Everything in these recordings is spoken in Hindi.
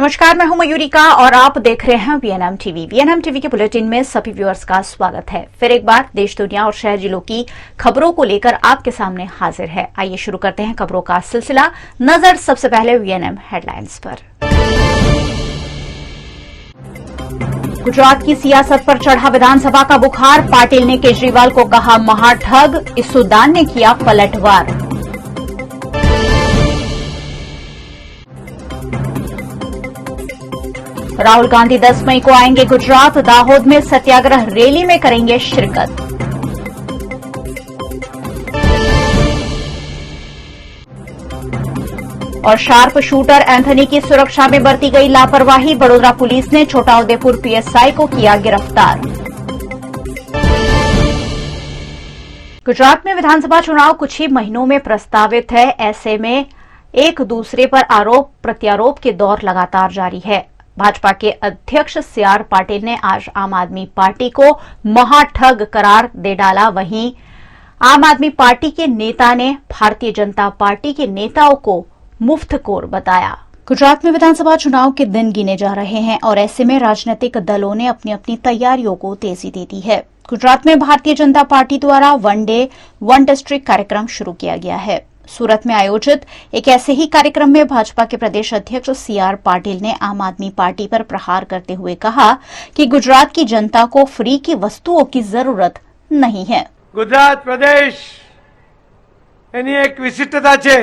नमस्कार, मैं हूं मयूरिका और आप देख रहे हैं वीएनएम टीवी। वीएनएम टीवी के बुलेटिन में सभी व्यूअर्स का स्वागत है। फिर एक बार देश, दुनिया और शहर जिलों की खबरों को लेकर आपके सामने हाजिर है। आइए शुरू करते हैं खबरों का सिलसिला। नजर सबसे पहले वीएनएम हेडलाइंस पर। गुजरात की सियासत पर चढ़ा विधानसभा का बुखार। पाटिल ने केजरीवाल को कहा महाठग। इसुदान ने किया पलटवार। राहुल गांधी 10 मई को आएंगे गुजरात। दाहोद में सत्याग्रह रैली में करेंगे शिरकत। और शार्प शूटर एंथनी की सुरक्षा में बरती गई लापरवाही। बड़ोदरा पुलिस ने छोटाउदेपुर पीएसआई को किया गिरफ्तार। गुजरात में विधानसभा चुनाव कुछ ही महीनों में प्रस्तावित है। ऐसे में एक दूसरे पर आरोप प्रत्यारोप के दौर लगातार जारी है। भाजपा के अध्यक्ष सीआर पाटिल ने आज आम आदमी पार्टी को महाठग करार दे डाला। वहीं आम आदमी पार्टी के नेता ने भारतीय जनता पार्टी के नेताओं को मुफ्तखोर बताया। गुजरात में विधानसभा चुनाव के दिन गिने जा रहे हैं और ऐसे में राजनीतिक दलों ने अपनी अपनी तैयारियों को तेजी दे दी है। गुजरात में भारतीय जनता पार्टी द्वारा वन डे वन डिस्ट्रिक्ट कार्यक्रम शुरू किया गया है। सूरत में आयोजित एक ऐसे ही कार्यक्रम में भाजपा के प्रदेश अध्यक्ष सीआर पाटिल ने आम आदमी पार्टी पर प्रहार करते हुए कहा कि गुजरात की जनता को फ्री की वस्तुओं की जरूरत नहीं है। गुजरात प्रदेश एनी एक विशिष्टता छे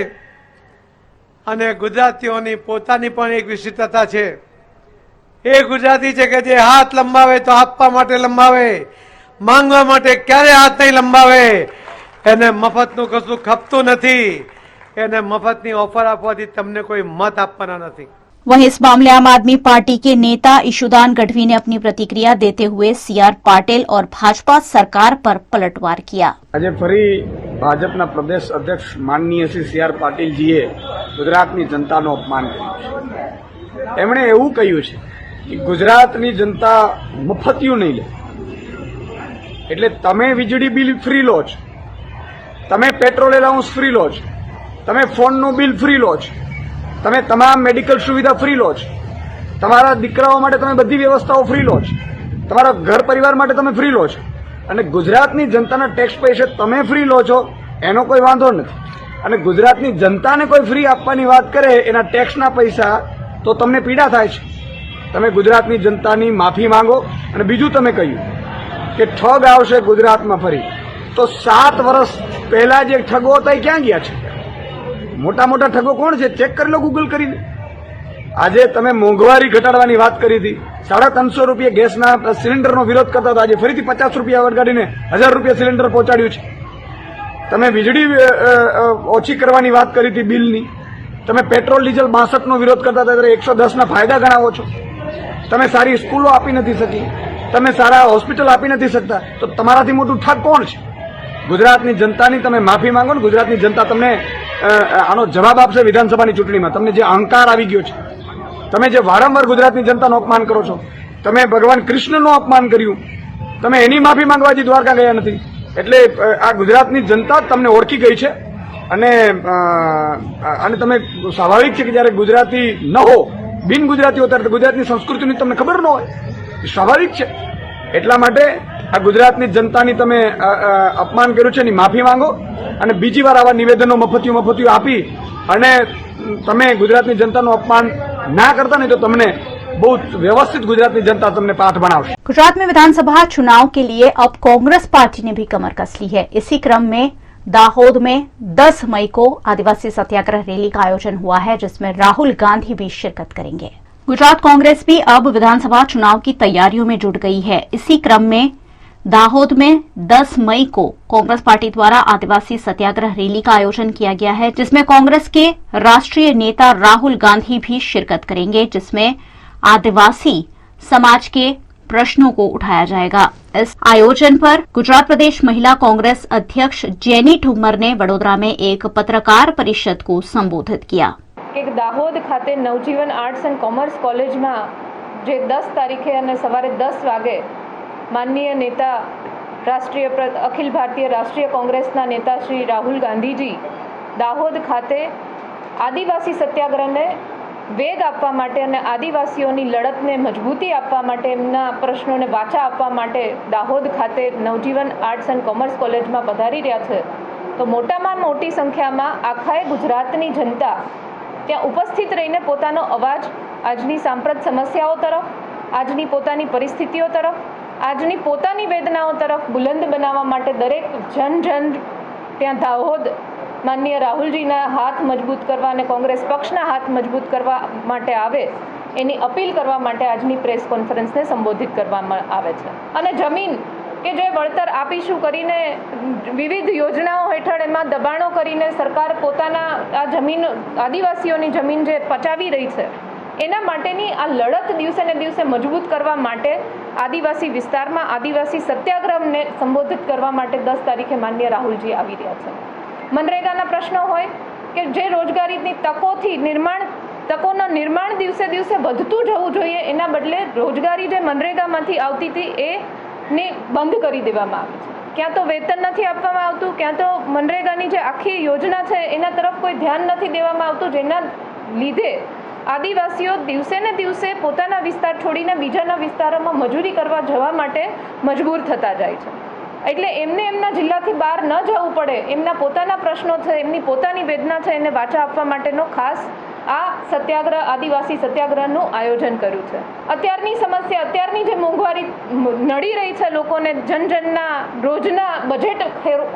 अने गुजरातीओनी पोतानी पण एक विशिष्टता छे। ए गुजराती छे के जे हाथ लंबावे तो आपवा माटे लंबावे, मांगवा माटे क्यारे हाथ नहीं लंबावे। એને મફતનું કશું ખપતું નથી। એને મફતની ઓફર આપવાથી તમને કોઈ મત આપવાના નથી। वहीं इस मामले आम आदमी पार्टी के नेता ईशुदान गढ़वी ने अपनी प्रतिक्रिया देते हुए सीआर पाटिल और भाजपा सरकार पर पलटवार किया। આજે ફરી ભાજપના પ્રદેશ અધ્યક્ષ માનનીય શ્રી સીઆર પાટીલજીએ ગુજરાતની જનતાનું અપમાન કર્યું છે। એમણે એવું કહ્યું છે કે ગુજરાતની જનતા મફતિયું નહીં લે, એટલે તમે વીજળી બિલ ફ્રી લો છો, તમે પેટ્રોલ એલાઉન્સ ફ્રી લો છો, તમે ફોનનું બિલ ફ્રી લો છો, તમે તમામ મેડિકલ સુવિધા ફ્રી લો છો, તમારા દીકરાઓ માટે તમે બધી વ્યવસ્થાઓ ફ્રી લો છો, તમારા ઘર પરિવાર માટે તમે ફ્રી લો છો અને ગુજરાતની જનતાના ટેક્સ પૈસે તમે ફ્રી લો છો, એનો કોઈ વાંધો નથી। અને ગુજરાતની જનતાને કોઈ ફ્રી આપવાની વાત કરે એના ટેક્સના પૈસા તો તમને પીડા થાય છે। તમે ગુજરાતની જનતાની માફી માંગો। અને બીજું તમે કહ્યું કે ઠગ આવશે ગુજરાતમાં ફરી, તો 7 વર્ષ પહેલા જે ઠગો હતા એ ક્યાં ગયા છે? મોટા મોટા ઠગો કોણ છે? ચેક કરી લો, ગૂગલ કરીને। આજે તમે મોંઘવારી ઘટાડવાની વાત કરી હતી, 350 રૂપિયા ગેસના સિલિન્ડરનો વિરોધ કરતા હતા, આજે ફરીથી 50 રૂપિયા વટાડીને 1000 રૂપિયા સિલિન્ડર પહોંચાડ્યું છે। તમે વીજળી ઓછી કરવાની વાત કરી હતી બિલની, તમે પેટ્રોલ ડીઝલ 62નો વિરોધ કરતા હતા, ત્યારે 110ના ફાયદા ગણાવો છો। તમે સારી સ્કૂલો આપી નથી શકી, તમે સારા હોસ્પિટલ આપી નથી શકતા, તો તમારાથી મોટું ઠગ કોણ છે? ગુજરાતની જનતાની તમે માફી માંગો ને ગુજરાતની જનતા તમને આનો જવાબ આપશે વિધાનસભાની ચૂંટણીમાં। તમને જે અહંકાર આવી ગયો છે, તમે જે વારંવાર ગુજરાતની જનતાનું અપમાન કરો છો, તમે ભગવાન કૃષ્ણનું અપમાન કર્યું, તમે એની માફી માંગવા હજી દ્વારકા ગયા નથી। એટલે આ ગુજરાતની જનતા તમને ઓળખી ગઈ છે અને તમે સ્વાભાવિક છે કે જ્યારે ગુજરાતી ન હો, બિન ગુજરાતી હો, ત્યારે ગુજરાતની સંસ્કૃતિની તમને ખબર ન હોય, સ્વાભાવિક છે। એટલા માટે આ ગુજરાતની જનતાની તમે અપમાન કર્યું છે એની માફી માંગો અને બીજી વાર આવા નિવેદનો મફતિયું આપી અને તમે ગુજરાતની જનતાનું અપમાન ના કરતા નહીં તો તમને बहुत व्यवस्थित गुजरात में जनता तुमने पाठ बनाओ। गुजरात में विधानसभा चुनाव के लिए अब कांग्रेस पार्टी ने भी कमर कस ली है। इसी क्रम में दाहोद में 10 मई को आदिवासी सत्याग्रह रैली का आयोजन हुआ है, जिसमें राहुल गांधी भी शिरकत करेंगे। गुजरात कांग्रेस भी अब विधानसभा चुनाव की तैयारियों में जुट गई है। इसी क्रम में दाहोद में 10 मई को कांग्रेस पार्टी द्वारा आदिवासी सत्याग्रह रैली का आयोजन किया गया है, जिसमें कांग्रेस के राष्ट्रीय नेता राहुल गांधी भी शिरकत करेंगे, जिसमें आदिवासी समाज के प्रश्नों को उठाया जाएगा। इस आयोजन पर गुजरात प्रदेश महिला कांग्रेस अध्यक्ष जेनी ठुम्मर ने वडोदरा में एक पत्रकार परिषद को संबोधित किया। दाहोद खाते नवजीवन आर्ट्स एंड कॉमर्स कॉलेज में जे 10 तारीखे अने सवारे 10 वागे माननीय नेता राष्ट्रीय अखिल भारतीय राष्ट्रीय कांग्रेसना नेता श्री राहुल गांधीजी दाहोद खाते आदिवासी सत्याग्रह ने વેગ આપવા માટે અને આદિવાસીઓની લડતને મજબૂતી આપવા માટે, એમના પ્રશ્નોને વાચા આપવા માટે દાહોદ ખાતે નવજીવન આર્ટ્સ એન્ડ કોમર્સ કોલેજમાં પધારી રહ્યા છે. તો મોટામાં મોટી સંખ્યામાં આખાએ ગુજરાતની જનતા ત્યાં ઉપસ્થિત રહીને પોતાનો અવાજ આજની સાંપ્રત સમસ્યાઓ તરફ, આજની પોતાની પરિસ્થિતિઓ તરફ, આજની પોતાની વેદનાઓ તરફ બુલંદ બનાવવા માટે દરેક જન ત્યાં દાહોદ માનનીય રાહુલજીના હાથ મજબૂત કરવા અને કોંગ્રેસ પક્ષના હાથ મજબૂત કરવા માટે આવે એની અપીલ કરવા માટે આજની પ્રેસ કોન્ફરન્સને સંબોધિત કરવામાં આવે છે. અને જમીન કે જે વળતર આપીશું કરીને વિવિધ યોજનાઓ હેઠળ એમાં દબાણો કરીને સરકાર પોતાના આ જમીન, આદિવાસીઓની જમીન જે પચાવી રહી છે, એના માટેની આ લડત દિવસે ને દિવસે મજબૂત કરવા માટે આદિવાસી વિસ્તારમાં આદિવાસી સત્યાગ્રહને સંબોધિત કરવા માટે 10 તારીખે માનનીય રાહુલજી આવી રહ્યા છે. મનરેગાના પ્રશ્નો હોય કે જે રોજગારીની તકોનું નિર્માણ દિવસે દિવસે વધતું જવું જોઈએ, એના બદલે રોજગારી જે મનરેગામાંથી આવતી હતી એને બંધ કરી દેવામાં આવી છે. ક્યાં તો વેતન નથી આપવામાં આવતું, ક્યાં તો મનરેગાની જે આખી યોજના છે એના તરફ કોઈ ધ્યાન નથી દેવામાં આવતું, જેના લીધે આદિવાસીઓ દિવસે ને દિવસે પોતાના વિસ્તાર છોડીને બીજાના વિસ્તારોમાં મજૂરી કરવા જવા માટે મજબૂર થતા જાય છે. એટલે એમને એમના જિલ્લાથી બહાર ન જવું પડે, એમના પોતાના પ્રશ્નો છે, એમની પોતાની વેદના છે, એને વાચા આપવા માટેનો ખાસ આ સત્યાગ્રહ, આદિવાસી સત્યાગ્રહનું આયોજન કર્યું છે. અત્યારની સમસ્યા, અત્યારની જે મોંઘવારી નડી રહી છે લોકોને, જનજનના રોજના બજેટ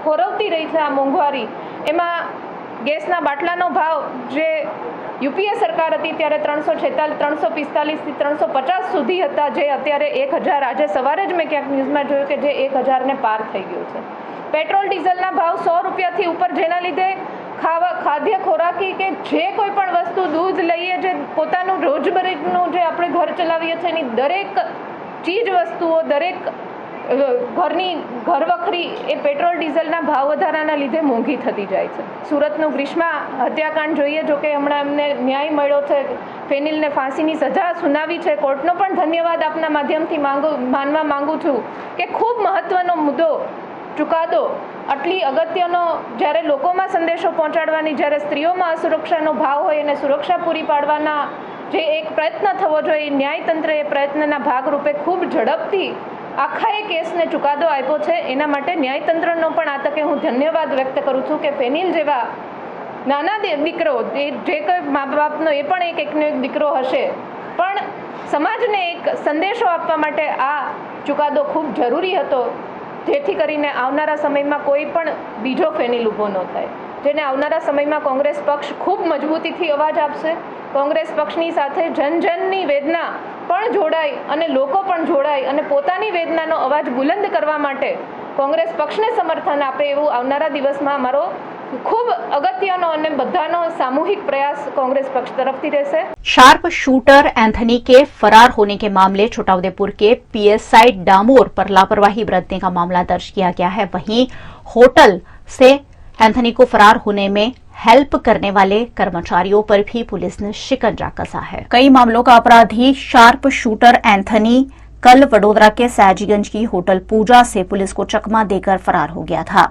ખોરવતી રહી છે આ મોંઘવારી, એમાં ગેસના બાટલાનો ભાવ જે યુપીએ સરકાર હતી ત્યારે 345 થી 350 સુધી હતા, જે અત્યારે 1000, આજે સવારે જ મેં ક્યાંક ન્યૂઝમાં જોયું કે જે 1000 ને પાર થઈ ગયું છે. પેટ્રોલ ડીઝલના ભાવ 100 રૂપિયાથી ઉપર, જેના લીધે ખાદ્ય ખોરાકી કે જે કોઈ પણ વસ્તુ, દૂધ લઈએ, જે પોતાનું રોજબરોજનું જે આપણે ઘર ચલાવીએ છીએ એની દરેક ચીજ વસ્તુઓ, દરેક ઘરની ઘરવખરી એ પેટ્રોલ ડીઝલના ભાવ વધારાના લીધે મોંઘી થતી જાય છે. સુરતનું ગ્રીષ્મ હત્યાકાંડ જોઈએ, જો કે હમણાં એમને ન્યાય મળ્યો છે, ફેનિલને ફાંસીની સજા સુનાવી છે. કોર્ટનો પણ ધન્યવાદ આપના માધ્યમથી માનવા માંગુ છું કે ખૂબ મહત્વનો મુદ્દો, ચુકાદો આટલી અગત્યનો, જ્યારે લોકોમાં સંદેશો પહોંચાડવાની, જ્યારે સ્ત્રીઓમાં અસુરક્ષાનો ભાવ હોય અને સુરક્ષા પૂરી પાડવાના જે એક પ્રયત્ન થવો જોઈએ, ન્યાયતંત્રએ પ્રયત્નના ભાગરૂપે ખૂબ ઝડપથી આખા એ કેસને ચુકાદો આપ્યો છે. એના માટે ન્યાયતંત્રનો પણ આ તકે હું ધન્યવાદ વ્યક્ત કરું છું કે ફેનિલ જેવા નાના દીકરો, જે કોઈ મા બાપનો એ પણ એકનો એક દીકરો હશે, પણ સમાજને એક સંદેશો આપવા માટે આ ચુકાદો ખૂબ જરૂરી હતો, જેથી કરીને આવનારા સમયમાં કોઈ પણ બીજો ફેનિલ ઊભો ન થાય, જેને આવનારા સમયમાં કોંગ્રેસ પક્ષ ખૂબ મજબૂતીથી અવાજ આપશે. કોંગ્રેસ પક્ષની સાથે જનજનની વેદના પણ જોડાય અને લોકો પણ જોડાય અને પોતાની વેદનાનો અવાજ બુલંદ કરવા માટે કોંગ્રેસ પક્ષને સમર્થન આપે, એવું આવનારા દિવસમાં અમારો खूब अगत्यनो અને બધાનો सामूहिक प्रयास कांग्रेस पक्ष तरफ से रहશે। शार्प शूटर एंथनी के फरार होने के मामले छोटाउदेपुर के पीएसआई डामोर पर लापरवाही बरतने का मामला दर्ज किया गया है। वहीं होटल से एंथनी को फरार होने में हेल्प करने वाले कर्मचारियों पर भी पुलिस ने शिकंजा कसा है। कई मामलों का अपराधी शार्प शूटर एंथनी कल वडोदरा के सयाजीगंज की होटल पूजा से पुलिस को चकमा देकर फरार हो गया था।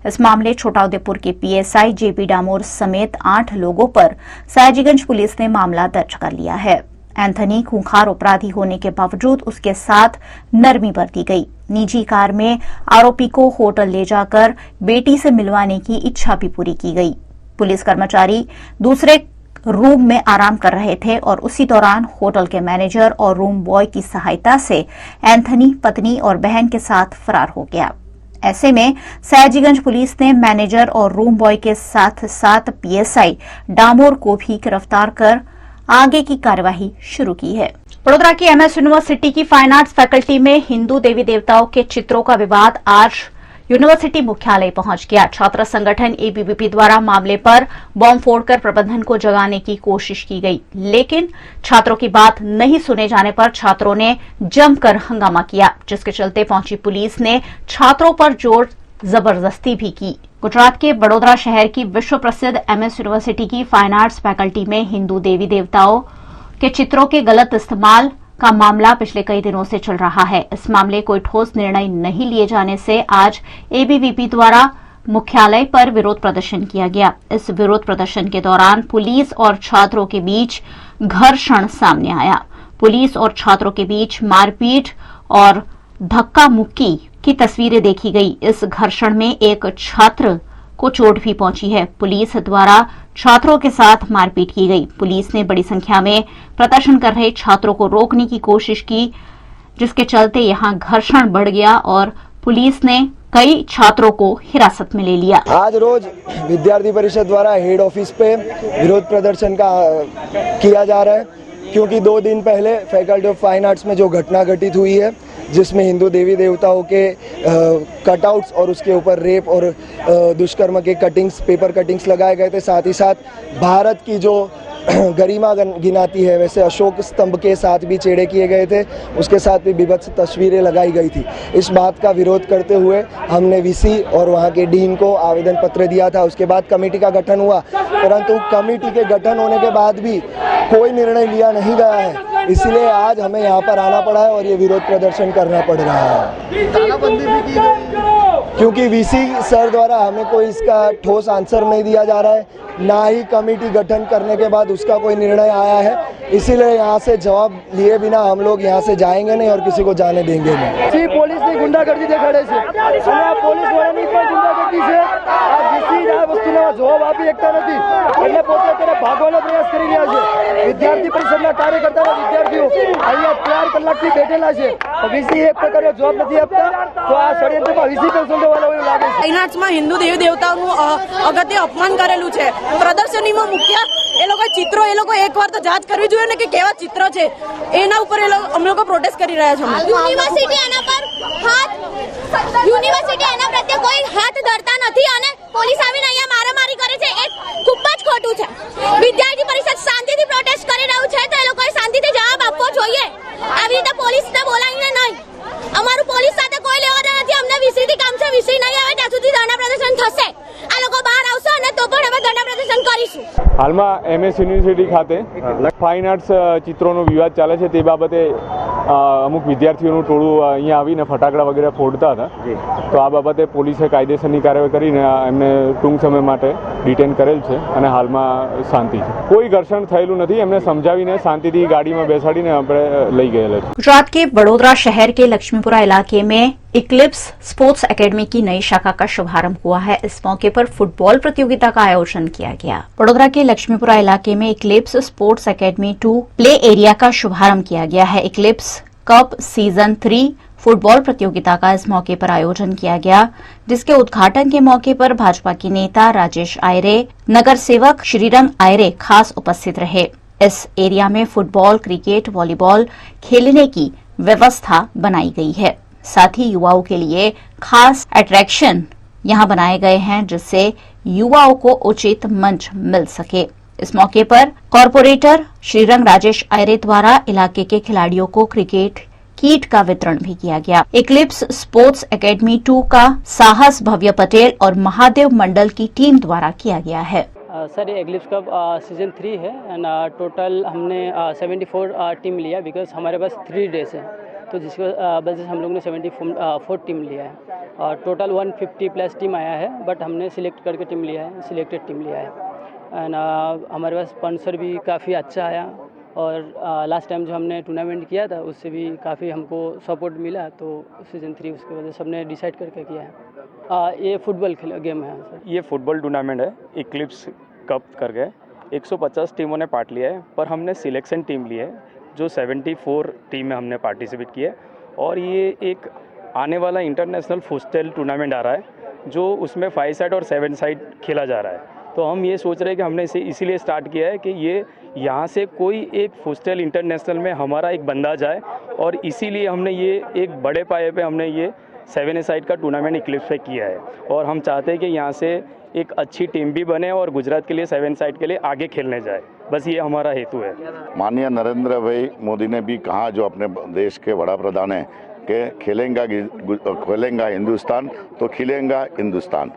इस मामले छोटाउदेपुर के पीएसआई जेपी डामोर समेत 8 लोगों पर सयाजीगंज पुलिस ने मामला दर्ज कर लिया है। एंथनी खूंखार अपराधी होने के बावजूद उसके साथ नरमी बरती गई। निजी कार में आरोपी को होटल ले जाकर बेटी से मिलवाने की इच्छा भी पूरी की गई। पुलिस कर्मचारी दूसरे रूम में आराम कर रहे थे और उसी दौरान होटल के मैनेजर और रूम बॉय की सहायता से एंथनी पत्नी और बहन के साथ फरार हो गया। ऐसे में सयाजीगंज पुलिस ने मैनेजर और रूम बॉय के साथ साथ पीएसआई डामोर को भी गिरफ्तार कर आगे की कार्यवाही शुरू की है। वडोदरा की एमएस यूनिवर्सिटी की फाइन आर्ट्स फैकल्टी में हिंदू देवी देवताओं के चित्रों का विवाद आज यूनिवर्सिटी मुख्यालय पहुंच गया। छात्र संगठन एबीवीपी द्वारा मामले पर बॉम्ब फोड़कर प्रबंधन को जगाने की कोशिश की गई, लेकिन छात्रों की बात नहीं सुने जाने पर छात्रों ने जमकर हंगामा किया, जिसके चलते पहुंची पुलिस ने छात्रों पर जोर जबरदस्ती भी की। गुजरात के वडोदरा शहर की विश्व प्रसिद्ध एमएस यूनिवर्सिटी की फाइन आर्ट्स फैकल्टी में हिंदू देवी देवताओं के चित्रों के गलत इस्तेमाल का मामला पिछले कई दिनों से चल रहा है। इस मामले कोई ठोस निर्णय नहीं लिए जाने से आज एबीवीपी द्वारा मुख्यालय पर विरोध प्रदर्शन किया गया। इस विरोध प्रदर्शन के दौरान पुलिस और छात्रों के बीच घर्षण सामने आया। पुलिस और छात्रों के बीच मारपीट और धक्का मुक्की की तस्वीरें देखी गई। इस घर्षण में एक छात्र को चोट भी पहुंची है। पुलिस द्वारा छात्रों के साथ मारपीट की गई। पुलिस ने बड़ी संख्या में प्रदर्शन कर रहे छात्रों को रोकने की कोशिश की, जिसके चलते यहां घर्षण बढ़ गया और पुलिस ने कई छात्रों को हिरासत में ले लिया। आज रोज विद्यार्थी परिषद द्वारा हेड ऑफिस पे विरोध प्रदर्शन किया जा रहा है, क्योंकि 2 दिन पहले फैकल्टी ऑफ फाइन आर्ट्स में जो घटना घटित हुई है, जिसमें हिंदू देवी देवताओं के कटआउट्स और उसके ऊपर रेप और दुष्कर्म के पेपर कटिंग्स लगाए गए थे। साथ ही साथ भारत की जो गरिमा गिनाती है, वैसे अशोक स्तंभ के साथ भी छेड़े किए गए थे, उसके साथ भी विभत्स तस्वीरें लगाई गई थी। इस बात का विरोध करते हुए हमने वीसी और वहाँ के डीन को आवेदन पत्र दिया था। उसके बाद कमेटी का गठन हुआ, परंतु कमेटी के गठन होने के बाद भी कोई निर्णय लिया नहीं गया है। इसलिए आज हमें यहाँ पर आना पड़ा है और ये विरोध प्रदर्शन करना पड़ रहा है। तालाबंदी भी की गई, क्योंकि वीसी सर द्वारा हमें कोई इसका ठोस आंसर नहीं दिया जा रहा है, ना ही कमेटी गठन करने के बाद उसका कोई निर्णय आया है। इसीलिए यहाँ से जवाब लिए बिना हम लोग यहाँ से जाएंगे नहीं और किसी को जाने देंगे नहीं। पुलिस ने गुंडागर्दी देखाड़े છે અને આ પોલીસ વાળાની પણ ગુંડાગર્દી છે। આ વીસી આ વસ્તુનો જવાબ આપી શકતા નથી, એટલે પોતે અત્યારે ભાગવાનો પ્રયાસ કરી રહ્યા છે। વિદ્યાર્થી પરિષદના કાર્યકર્તાઓ વિદ્યાર્થીઓ અહીંયા 4 કલાકથી બેઠેલા છે, વીસી એક પ્રકારનો જવાબ નથી આપતા, તો આ ષડયંત્રમાં વીસી પણ સંડોવાયેલો એવું લાગે છે। ફાઇન આર્ટ્સમાં હિન્દુ દેવી દેવતાઓનું અગત્ય અપમાન કરેલું છે। પ્રદર્શનીમાં મુખ્ય એ લોકો ચિત્રો એકવાર તો જાંચ કરવી જોઈએ ને કે કેવા ચિત્રો છે, એના ઉપર અમે લોકો પ્રોટેસ્ટ કરી રહ્યા છીએ। યુનિવર્સિટી એના પ્રત્યે કોઈ હાથ ધરતા નથી અને પોલીસ આવીને અહીંયા મારામારી કરે છે, એ ખૂબ જ ખોટું છે। વિદ્યાર્થી પરિષદ શાંતિથી પ્રોટેસ્ટ કરી રહ્યું છે, તો એ લોકોએ શાંતિથી જવાબ આપવો જોઈએ। આવી રીતે પોલીસને બોલાવીને નહીં। અમારું પોલીસ સાથે કોઈ લેવાના નથી। અમને વીસીથી કામ છે, વીસી નહીં આવે ત્યાં સુધી ધરણા પ્રદર્શન થશે। આ લોકો બહાર આવશે અને તો પણ અમે ધરણા પ્રદર્શન કરીશું। હાલમાં MS યુનિવર્સિટી ખાતે ફાઇન આર્ટ્સ ચિત્રોનો વિવાદ ચાલે છે। તે બાબતે અમુક વિદ્યાર્થીઓનું ટોળું અહીંયા આવીને ફટાકડા વગેરે ફોડતા હતા, તો આ બાબતે પોલીસે કાયદેસરની કાર્યવાહી કરીને એમને ટૂંક સમય માટે ડિટેન કરેલ છે અને હાલમાં શાંતિ છે। કોઈ ઘર્ષણ થયેલું નથી। એમને સમજાવીને શાંતિથી ગાડીમાં બેસાડીને આપણે લઈ ગયેલા છે। गुजरात के बड़ोदरा शहर के लक्ष्मीपुरा इलाके में इक्लिप्स स्पोर्ट्स एकेडमी की नई शाखा का शुभारंभ हुआ है। इस मौके पर फुटबॉल प्रतियोगिता का आयोजन किया गया। बड़ोदरा के लक्ष्मीपुरा इलाके में Eclipse sports academy 2 play area का शुभारंभ किया गया है। इक्लिप्स कप सीजन 3 फुटबॉल प्रतियोगिता का इस मौके पर आयोजन किया गया, जिसके उद्घाटन के मौके पर भाजपा के नेता राजेश आयरे, नगर सेवक श्रीरंग आयरे खास उपस्थित रहे। इस एरिया में फुटबॉल, क्रिकेट, वॉलीबॉल खेलने की व्यवस्था बनाई गई है। साथ ही युवाओं के लिए खास अट्रैक्शन यहां बनाए गए हैं, जिससे युवाओं को उचित मंच मिल सके। इस मौके पर कॉर्पोरेटर श्रीरंग राजेश आयरे द्वारा इलाके के खिलाड़ियों को क्रिकेट किट का वितरण भी किया गया। इक्लिप्स स्पोर्ट्स एकेडमी 2 का साहस भव्य पटेल और महादेव मंडल की टीम द्वारा किया गया है। सर ये इक्लिप्स कप सीजन 3 है एंड टोटल हमने 74 टीम लिया, बिकॉज हमारे पास 3 डेज है, तो जिसकी वजह से हम लोग ने 74 टीम लिया है। और टोटल 150 प्लस टीम आया है, बट हमने सिलेक्ट करके टीम लिया है, सिलेक्टेड टीम लिया है। एंड हमारे पास स्पॉन्सर भी काफ़ी अच्छा आया, और लास्ट टाइम जो हमने टूर्नामेंट किया था उससे भी काफ़ी हमको सपोर्ट मिला, तो सीजन 3 उसकी वजह से हमने डिसाइड करके किया है। ये फुटबॉल गेम है सर। ये फुटबॉल टूर्नामेंट है इक्लिप्स कप करके। 150 टीमों ने पार्ट लिया है, पर हमने सिलेक्शन टीम ली है जो 74 टीम में हमने पार्टिसिपेट किया है। और ये एक आने वाला इंटरनेशनल फुटबॉल टूर्नामेंट आ रहा है, जो उसमें 5 साइड और 7 साइड खेला जा रहा है। तो हम ये सोच रहे हैं कि हमने इसे इसीलिए स्टार्ट किया है कि ये यहाँ से कोई एक फुटबॉल इंटरनेशनल में हमारा एक बंदा जाए, और इसीलिए हमने ये एक बड़े पाए पे हमने ये 7 साइड का टूर्नामेंट इक्लिप्स पे किया है। और हम चाहते हैं कि यहाँ से एक अच्छी टीम भी बने और गुजरात के लिए 7 साइड के लिए आगे खेलने जाए। बस ये हमारा हेतु है। माननीय नरेंद्र भाई मोदी ने भी कहा, जो अपने देश के बड़ा प्रधान है, कि खेलेगा हिंदुस्तान तो खिलेगा हिंदुस्तान।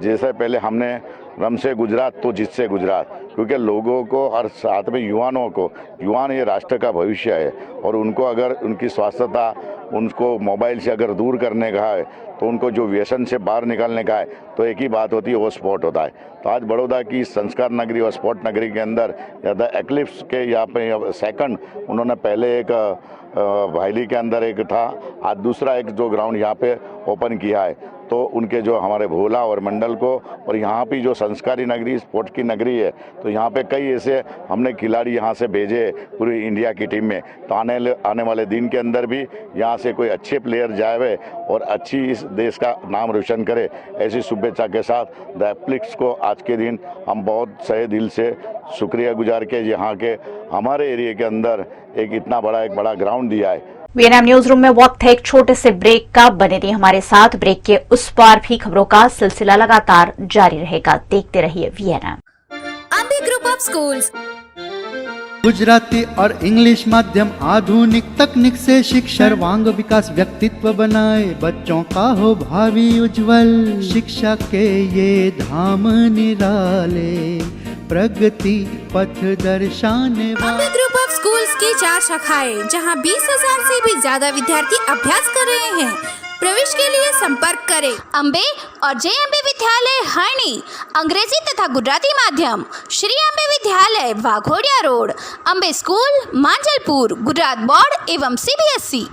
जैसे पहले हमने रमसे गुजरात तो जिससे गुजरात, क्योंकि लोगों को और साथ में युवाओं को, युवान ये राष्ट्र का भविष्य है और उनको अगर उनकी स्वास्थ्यता, उनको मोबाइल से अगर दूर करने का है तो उनको जो व्यसन से बाहर निकालने का है तो एक ही बात होती है, वो स्पोर्ट होता है। तो आज बड़ौदा की संस्कार नगरी और स्पोर्ट नगरी के अंदर द एक्लिप्स के यहाँ पे सेकंड उन्होंने पहले एक भाईली के अंदर एक था, आज दूसरा एक जो ग्राउंड यहाँ पे ओपन किया है। तो उनके जो हमारे भोला और मंडल को, और यहाँ पे जो संस्कारी नगरी स्पोर्ट्स की नगरी है, तो यहाँ पे कई ऐसे हमने खिलाड़ी यहाँ से भेजे पूरी इंडिया की टीम में। तो आने वाले दिन के अंदर भी यहाँ से कोई अच्छे प्लेयर जाए और अच्छी इस देश का नाम रोशन करे, ऐसी शुभेच्छा के साथ द एप्लिक्स को आज के दिन हम बहुत सहे दिल से शुक्रिया गुजार के यहाँ के हमारे एरिया के अंदर एक इतना बड़ा ग्राउंड दिया है। वीएनएम न्यूज रूम में वक्त है एक छोटे से ब्रेक का। बने रहिए हमारे साथ, ब्रेक के उस पार भी खबरों का सिलसिला लगातार जारी रहेगा। देखते रहिए VNM. Ambe group of schools Gujarati और इंग्लिश माध्यम आधुनिक तकनीक से शिक्षा सर्वांग विकास व्यक्तित्व बनाए, बच्चों का हो भावी उज्जवल। शिक्षा के ये धाम निराले, प्रगति पथ दर्शाने अम्बे ग्रुप ऑफ स्कूल्स की 4 शाखाएं, जहां 20,000 से भी ज्यादा विद्यार्थी अभ्यास कर रहे हैं। प्रवेश के लिए संपर्क करें अम्बे और JMB विद्यालय हरणी, अंग्रेजी तथा गुजराती माध्यम, श्री अम्बे विद्यालय Waghodia road, Ambe school Manjalpur, Gujarat board एवं CBSE।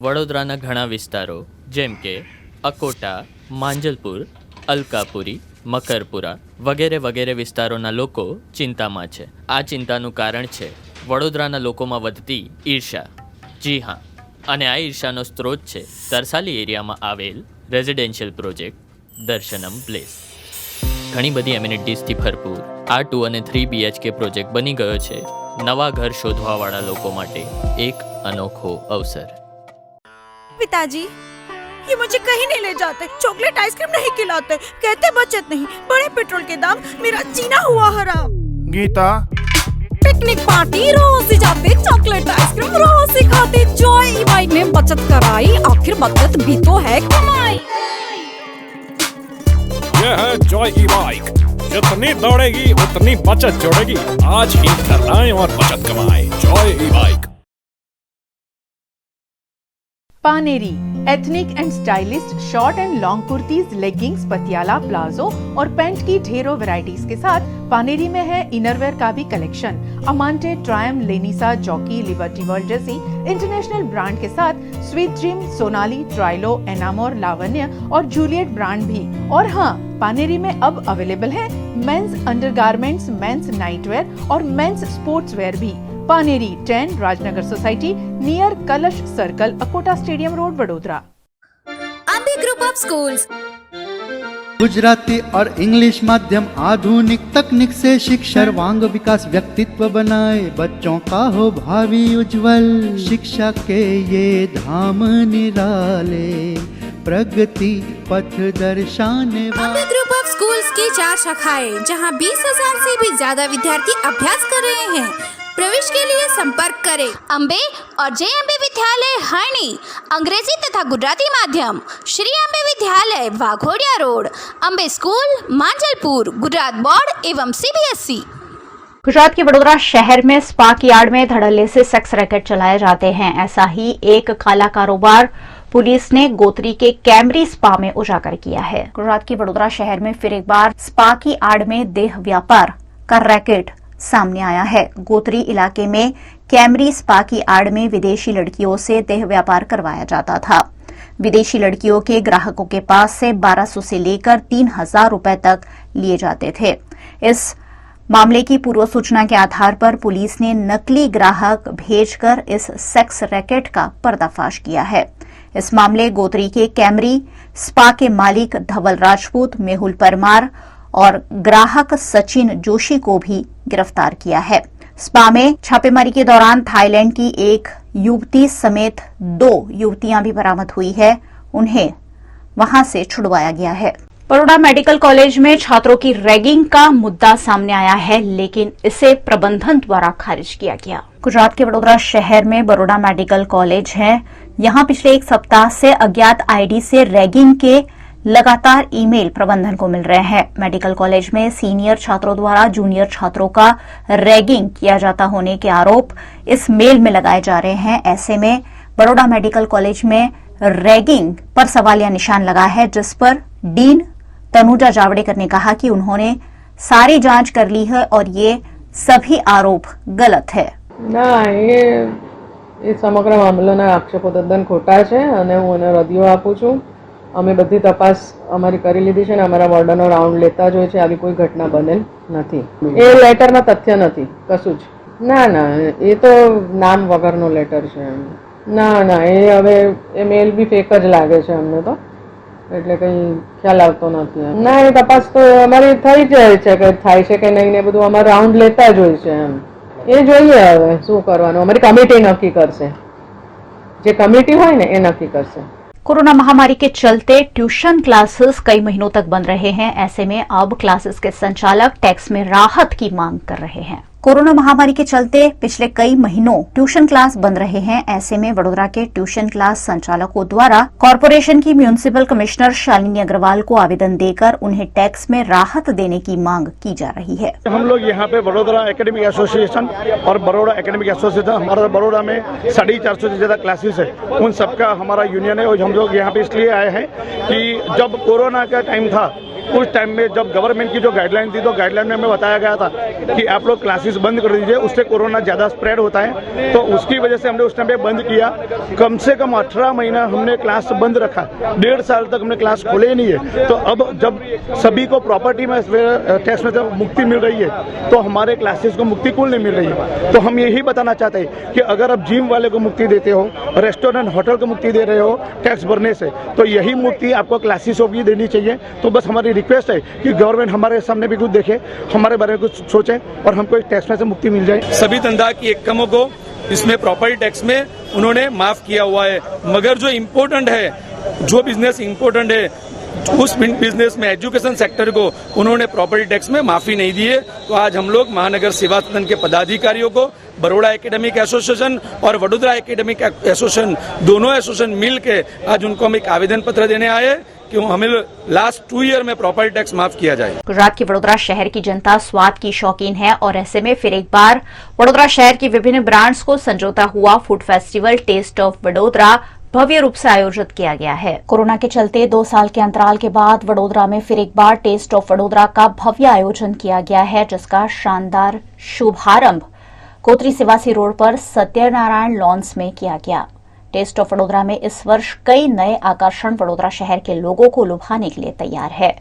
વડોદરાના ઘણા વિસ્તારો જેમ કે અકોટા, માંજલપુર, અલકાપુરી, મકરપુરા વગેરે વિસ્તારોના લોકો ચિંતામાં છે। આ ચિંતાનું કારણ છે વડોદરાના લોકોમાં વધતી ઈર્ષા। જી હા, અને આ ઈર્ષાનો સ્ત્રોત છે તરસાલી એરિયામાં આવેલ રેઝિડેન્શિયલ પ્રોજેક્ટ દર્શનમ પ્લેસ। ઘણી બધી એમિનિટીઝથી ભરપૂર આ 2 અને 3 BHK પ્રોજેક્ટ બની ગયો છે નવા ઘર શોધવાવાળા લોકો માટે એક અનોખો અવસર। पिताजी, ये मुझे कहीं नहीं ले जाते, चॉकलेट आइसक्रीम नहीं खिलाते, कहते बचत नहीं, बढ़े पेट्रोल के दाम, मेरा जीना हुआ हराम। गीता, पिकनिक पार्टी रोज ही जाते, चॉकलेट आइसक्रीम रोज ही खाते, जॉय ई बाइक में बचत कराई, आखिर बचत भी तो है कमाई। यह है जॉय ई बाइक, जितनी दौड़ेगी उतनी बचत जोड़ेगी। आज ही घर लाएं और बचत कमाएं। Joy E bike. Paneri ethnic and stylist short and long kurtis, leggings, Patiala, palazzo और पैंट की ढेरों वैरायटीज के साथ पानेरी में है इनरवेयर का भी कलेक्शन। अमांटे, ट्रायम, लेनिसा, जॉकी, लिबर्टी वर्ल्ड जैसी इंटरनेशनल ब्रांड के साथ स्वीट ड्रीम, सोनाली, ट्राइलो, एनामोर, लावण्य और जूलियट ब्रांड भी। और हाँ, पानेरी में अब अवेलेबल है मेंस अंडरगारमेंट्स, मेंस नाइटवेयर और मेंस स्पोर्ट्सवेयर भी। पानेरी 10 राजनगर सोसाइटी नियर कलश circle, Akota stadium road, Vadodara. Ambe group of schools Gujarati और इंग्लिश माध्यम आधुनिक तकनीक से शिक्षा सर्वांग विकास व्यक्तित्व बनाए, बच्चों का हो भावी उज्जवल। शिक्षा के ये धाम निराले, प्रगति पथ दर्शाने अम्बे ग्रुप ऑफ स्कूल्स की 4 शाखाएं, जहां 20,000 से भी ज्यादा विद्यार्थी अभ्यास कर रहे हैं। प्रवेश के लिए संपर्क करें अम्बे और JMB विद्यालय हरणी, अंग्रेजी तथा गुजराती माध्यम, श्री अम्बे विद्यालय Waghodia road, Ambe school Manjalpur, Gujarat board एवं CBSE। गुजरात के वडोदरा शहर में स्पा की आड़ में धड़ल्ले से सेक्स रैकेट चलाए जाते हैं। ऐसा ही एक काला कारोबार पुलिस ने गोत्री के कैमरी स्पा में उजागर किया है। गुजरात के वडोदरा शहर में फिर एक बार स्पा की आड़ में देह व्यापार का रैकेट सामने आया है। गोत्री इलाके में कैमरी स्पा की आड़ में विदेशी लड़कियों से देह व्यापार करवाया जाता था। विदेशी लड़कियों के ग्राहकों के पास से 1200 से लेकर 3000 रुपए तक लिए जाते थे। इस मामले की पूर्व सूचना के आधार पर पुलिस ने नकली ग्राहक भेजकर इस सेक्स रैकेट का पर्दाफाश किया है। इस मामले गोत्री के कैमरी स्पा के मालिक धवल राजपूत, मेहुल परमार और ग्राहक सचिन जोशी को भी गिरफ्तार किया है। स्पा में छापेमारी के दौरान थाईलैंड की एक युवती समेत 2 युवतियां भी बरामद हुई है। उन्हें वहां से छुड़वाया गया है। बड़ौदा मेडिकल कॉलेज में छात्रों की रैगिंग का मुद्दा सामने आया है, लेकिन इसे प्रबंधन द्वारा खारिज किया गया। गुजरात के वडोदरा शहर में बड़ौदा मेडिकल कॉलेज है। यहां पिछले 1 सप्ताह से अज्ञात आईडी से रैगिंग के लगातार ईमेल प्रबंधन को मिल रहे हैं। मेडिकल कॉलेज में सीनियर छात्रों द्वारा जूनियर छात्रों का रैगिंग किया जाता होने के आरोप इस मेल में लगाए जा रहे हैं। ऐसे में बड़ौदा मेडिकल कॉलेज में रैगिंग पर सवालिया निशान लगा है, जिस पर डीन तनुजा जावड़ेकर ने कहा कि उन्होंने सारी जांच कर ली है और ये सभी आरोप गलत है। ના એ સમગ્ર મામલાના આક્ષેપો તદ્દન ખોટા છે અને હું એને રદિયો આપું છું. અમે બધી તપાસ અમારી કરી લીધી છે અને અમારા વોર્ડનો રાઉન્ડ લેતા જ હોય છે. આવી કોઈ ઘટના બનેલ નથી. એ લેટરમાં તથ્ય નથી કશું જ. ના એ તો નામ વગરનો લેટર છે. ના એ હવે એ મેલ બી ફેક જ લાગે છે અમને તો, એટલે કંઈ ખ્યાલ આવતો નથી. ના એ તપાસ તો અમારી થઈ જાય છે કે થાય છે કે નહીં ને બધું અમારે રાઉન્ડ લેતા જ હોય છે એમ. એ જોઈએ હવે શું કરવાનું, અમારી કમિટી નક્કી કરશે. જે કમિટી હોય ને એ નક્કી કરશે. कोरोना महामारी के चलते ट्यूशन क्लासेस कई महीनों तक बंद रहे हैं। ऐसे में अब क्लासेस के संचालक टैक्स में राहत की मांग कर रहे हैं। कोरोना महामारी के चलते पिछले कई महीनों ट्यूशन क्लास बंद रहे हैं। ऐसे में वडोदरा के ट्यूशन क्लास संचालकों द्वारा कॉरपोरेशन की म्यूनिसिपल कमिश्नर शालिनी अग्रवाल को आवेदन देकर उन्हें टैक्स में राहत देने की मांग की जा रही है। हम लोग यहाँ पे बड़ौदा एकेडमिक एसोसिएशन और बड़ौदा एकेडमिक एसोसिएशन, हमारा बड़ौदा में 450 से ज्यादा क्लासेस है, उन सबका हमारा यूनियन है। और हम लोग यहाँ पे इसलिए आए हैं कि जब कोरोना का टाइम था उस टाइम में जब गवर्नमेंट की जो गाइडलाइन थी तो गाइडलाइन में हमें बताया गया था कि आप लोग क्लासेस बंद कर दीजिए, उससे कोरोना ज़्यादा स्प्रेड होता है। तो उसकी वजह से हमने उस टाइम पे बंद किया। कम से कम 18 महीना हमने क्लास बंद रखा, 1.5 साल तक हमने क्लास खोले ही नहीं है। तो अब जब सभी को प्रॉपर्टी में टैक्स में जब मुक्ति मिल रही है तो हमारे क्लासेस को मुक्ति कुल नहीं मिल रही है। तो हम यही बताना चाहते हैं कि अगर आप जिम वाले को मुक्ति देते हो, रेस्टोरेंट होटल को मुक्ति दे रहे हो टैक्स भरने से, तो यही मुक्ति आपको क्लासेस को भी देनी चाहिए। तो बस हमारी रिक्वेस्ट है कि गवर्नमेंट हमारे सामने भी कुछ देखे, हमारे बारे में कुछ सोचे और हमको एक टैक्स में से मुक्ति मिल जाए। सभी धंधा की एकमों को इसमें प्रॉपर्टी टैक्स में उन्होंने माफ किया हुआ है, मगर जो इम्पोर्टेंट है, जो बिजनेस इम्पोर्टेंट है, उस बिजनेस में एजुकेशन सेक्टर को उन्होंने प्रॉपर्टी टैक्स में माफी नहीं दी है। तो आज हम लोग महानगर सेवा सदन के पदाधिकारियों को बड़ौदा एकेडमिक एसोसिएशन और वडोदरा एकेडमिक एसोसिएशन दोनों एसोसिएशन मिल के आज उनको हम एक आवेदन पत्र देने आए कि हमें लास्ट 2 ईयर में प्रॉपर्टी टैक्स माफ किया जाए। गुजरात की वडोदरा शहर की जनता स्वाद की शौकीन है और ऐसे में फिर एक बार वडोदरा शहर की विभिन्न ब्रांड्स को संजोता हुआ food festival taste of Vadodara भव्य रूप से आयोजित किया गया है। कोरोना के चलते 2 साल के अंतराल के बाद वडोदरा में फिर एक बार टेस्ट ऑफ वडोदरा का भव्य आयोजन किया गया है, जिसका शानदार शुभारंभ कोतरी सिवासी रोड पर सत्यनारायण लॉन्स में किया गया। टेस्ट ऑफ वडोदरा में इस वर्ष कई नए आकर्षण वडोदरा शहर के लोगों को लुभाने के लिए तैयार है।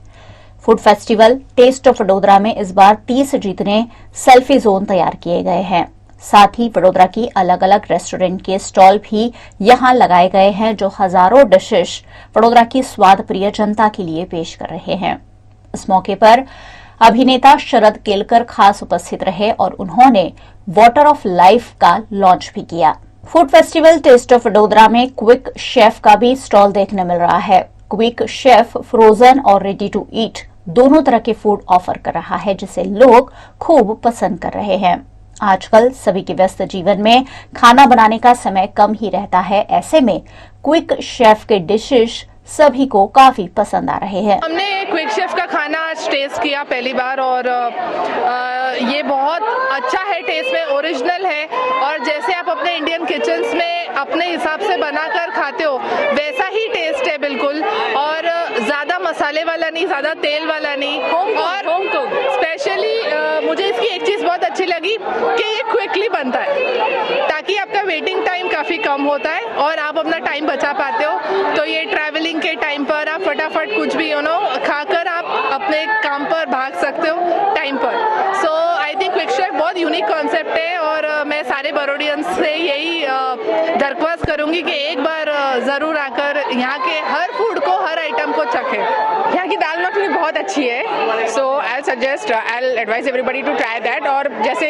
Food festival taste of Vadodara में इस बार 30 जीतने सेल्फी जोन तैयार किए गए हैं। साथ ही वडोदरा की अलग अलग रेस्टोरेंट के स्टॉल भी यहां लगाए गए हैं, जो हजारों डिशेस वडोदरा की स्वाद प्रिय जनता के लिए पेश कर रहे हैं। इस मौके पर अभिनेता शरद केलकर खास उपस्थित रहे और उन्होंने वाटर ऑफ लाइफ का लॉन्च भी किया। Food festival taste of Vadodara में क्विक शेफ का भी स्टॉल देखने मिल रहा है। क्विक शेफ फ्रोजन और रेडी टू ईट दोनों तरह के फूड ऑफर कर रहा है, जिसे लोग खूब पसंद कर रहे हैं। आजकल सभी के व्यस्त जीवन में खाना बनाने का समय कम ही रहता है। ऐसे में क्विक शेफ के डिशेस सभी को काफी पसंद आ रहे हैं। हमने क्विक शेफ का खाना टेस्ट किया पहली बार और ये बहुत अच्छा है, टेस्ट में ओरिजिनल है और जैसे आप अपने इंडियन किचन्स में अपने हिसाब से बनाकर खाते हो वैसा ही टेस्ट है बिल्कुल। और ज्यादा मसाले वाला नहीं, ज्यादा तेल वाला नहीं, और स्पेशली मुझे इसकी एक चीज बहुत अच्छी लगी कि ये क्विकली बनता है, ताकि आपका वेटिंग टाइम काफी कम होता है और आप अपना टाइम बचा पाते हो। तो ये ट्रैवलिंग के टाइम पर आप फटाफट कुछ भी खाकर आप अपने काम पर भाग सकते हो टाइम पर। सो आई थिंक क्विक शेफ बहुत यूनिक कॉन्सेप्ट है और मैं सारे बरोडियंस से यही दरख्वास्त करूंगी कि एक बार जरूर आकर यहाँ के हर फूड को, हर आइटम को चखें। यहाँ की दाल मखनी बहुत अच्छी है, so I suggest, I advise everybody to try that. और जैसे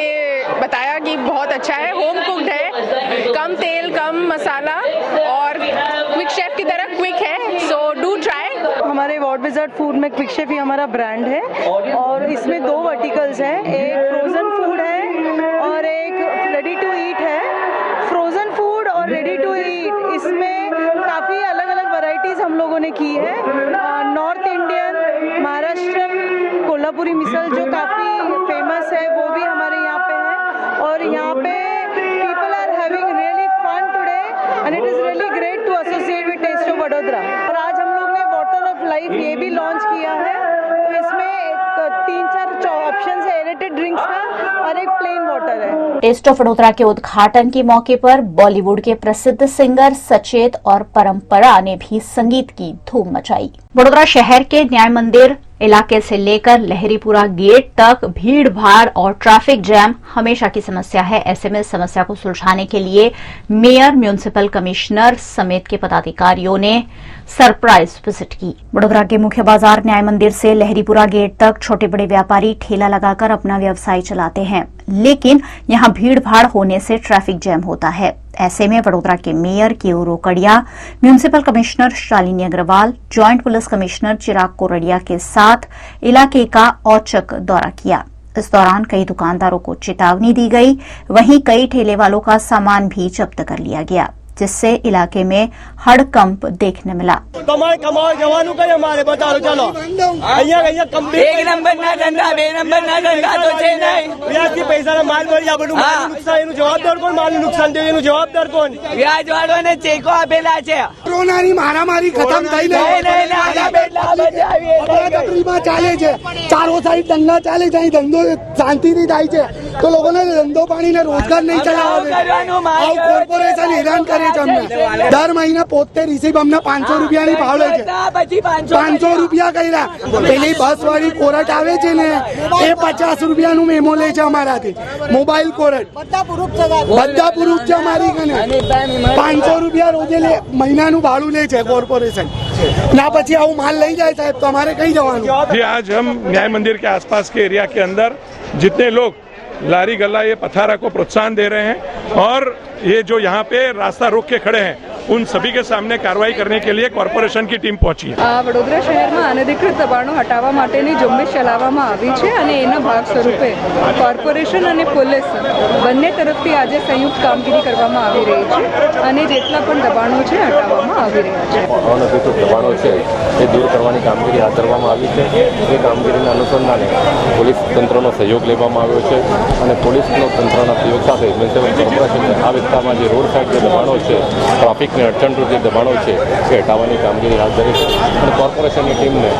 बताया कि बहुत अच्छा है, होम कुक्ड है, कम तेल कम मसाला और क्विक शेफ की तरह क्विक है, सो डू ट्राई। हमारे वॉर्ड विजार्ड फूड में क्विक शेफ ही हमारा ब्रांड है और इसमें 2 वर्टिकल्स हैं, एक फ्रोजन फूड है और एक रेडी टू ईट है। फ्रोजन फूड और रेडी टू ईट इसमें काफ़ी अलग अलग वैरायटीज हम लोगों ने की है। नॉर्थ इंडियन महाराष्ट्र कोल्हापुरी मिसल जो काफ़ी फेमस है वो भी हमारे यहाँ पे है और यहाँ पे people are having really fun today and it is really great to associate with taste of Vadodara. और आज हम लोग ने वाटर ऑफ लाइफ ये भी लॉन्च किया है, तो इसमें 3-4 ऑप्शन है, एरेटेड ड्रिंक्स का और एक प्लेन वाटर है। टेस्ट ऑफ वडोदरा के उद्घाटन के मौके पर बॉलीवुड के प्रसिद्ध सिंगर सचेत और परंपरा ने भी संगीत की धूम मचाई। वडोदरा शहर के न्याय मंदिर इलाके से लेकर लहरीपुरा गेट तक भीड़ भाड़ और ट्रैफिक जैम हमेशा की समस्या है। ऐसे में समस्या को सुलझाने के लिए मेयर, म्युनिसिपल कमिश्नर समेत के पदाधिकारियों ने सरप्राइज विजिट की। वडोदरा के मुख्य बाजार न्याय मंदिर से लहरीपुरा गेट तक छोटे बड़े व्यापारी ठेला लगाकर अपना व्यवसाय चलाते हैं, लेकिन यहां भीड़ भाड़ होने से ट्रैफिक जैम होता है। ऐसे में वडोदरा के मेयर केओ Rokadia, municipal commissioner Shalini Agarwal, joint police commissioner Chirag Koradia के साथ इलाके का औचक दौरा किया। इस दौरान कई दुकानदारों को चेतावनी दी गई, वहीं कई ठेले वालों का सामान भी जब्त कर लिया गया, जिससे इलाके में हड़कंप देखने मिला। कमाओ जवानों का हमारे बता दो, चलो एक नंबर ना धंधा, बे नंबर ना धंधा तो छे नहीं व्याज की पैसा माल मरी जा બધું માલ નુકસાન એનું જવાબદાર કોણ? માલ નુકસાન દે એનું જવાબદાર કોણ? વ્યાજ વાળોને ચેકો આપેલા છે। કોરોનાની મારામારી ખતમ થઈ નહીં ચાલે છે, ચારો સાઈડ દંગા ચાલે છે, ધંધો શાંતિથી થાય છે તો લોકોને ધંધો પાણી ને રોજગાર નહીં ચલાવે। કોર્પોરેશન હેરાન કરે છે અમને। દર મહિને પોતે રિસીવ અમને 500 રૂપિયાની ભાવ લે છે, 500 રૂપિયા કર્યા। પેલી બસ વાળી કોરટ આવે છે ને એ 50 રૂપિયાનું મેમો લે છે અમારાથી, મોબાઈલ કોરટ બધા પુરુષ છે અમારી કને 500 રૂપિયા રોજે લે, મહિનાનું ભાડું લે છે કોર્પોરેશન ના। પછી આવું માલ લઈ જાય સાહેબ તો અમારે કઈ જવાનું? आज हम न्याय मंदिर के आसपास के एरिया के अंदर जितने लोग लारी गल्ला ये पथारा को प्रोत्साहन दे रहे हैं और ये जो यहाँ पे रास्ता रोक के खड़े हैं उन सभी के सामने कार्रवाई करने के लिए कॉर्पोरेशन की टीम पहुंची है। વડોદરા શહેરમાં અનધિકૃત દબાણો હટાવવા માટેની ઝુંબેશ ચલાવવામાં આવી છે અને એના ભાગ સ્વરૂપે કોર્પોરેશન અને પોલીસ બંને તરફથી આજે સંયુક્ત કામગીરી કરવામાં આવી રહી છે અને જેટલા પણ દબાણો છે હટાવવામાં આવી રહ્યા છે। અનધિકૃત દબાણો છે એ દૂર કરવાની કામગીરી હાથ ધરવામાં આવી છે। એ કામગીરીના અનુસંધાને પોલીસ તંત્રનો સહયોગ લેવામાં આવ્યો છે અને પોલીસનો તંત્રના સહયોગ સાથે મ્યુનિસિપલ કોર્પોરેશન આ વિસ્તારમાં જે રોડ સાઈડ જે દબાણો છે, ટ્રાફિકને અડચણરૂપ જે દબાણો છે એ હટાવવાની કામગીરી હાથ ધરી છે અને કોર્પોરેશનની ટીમને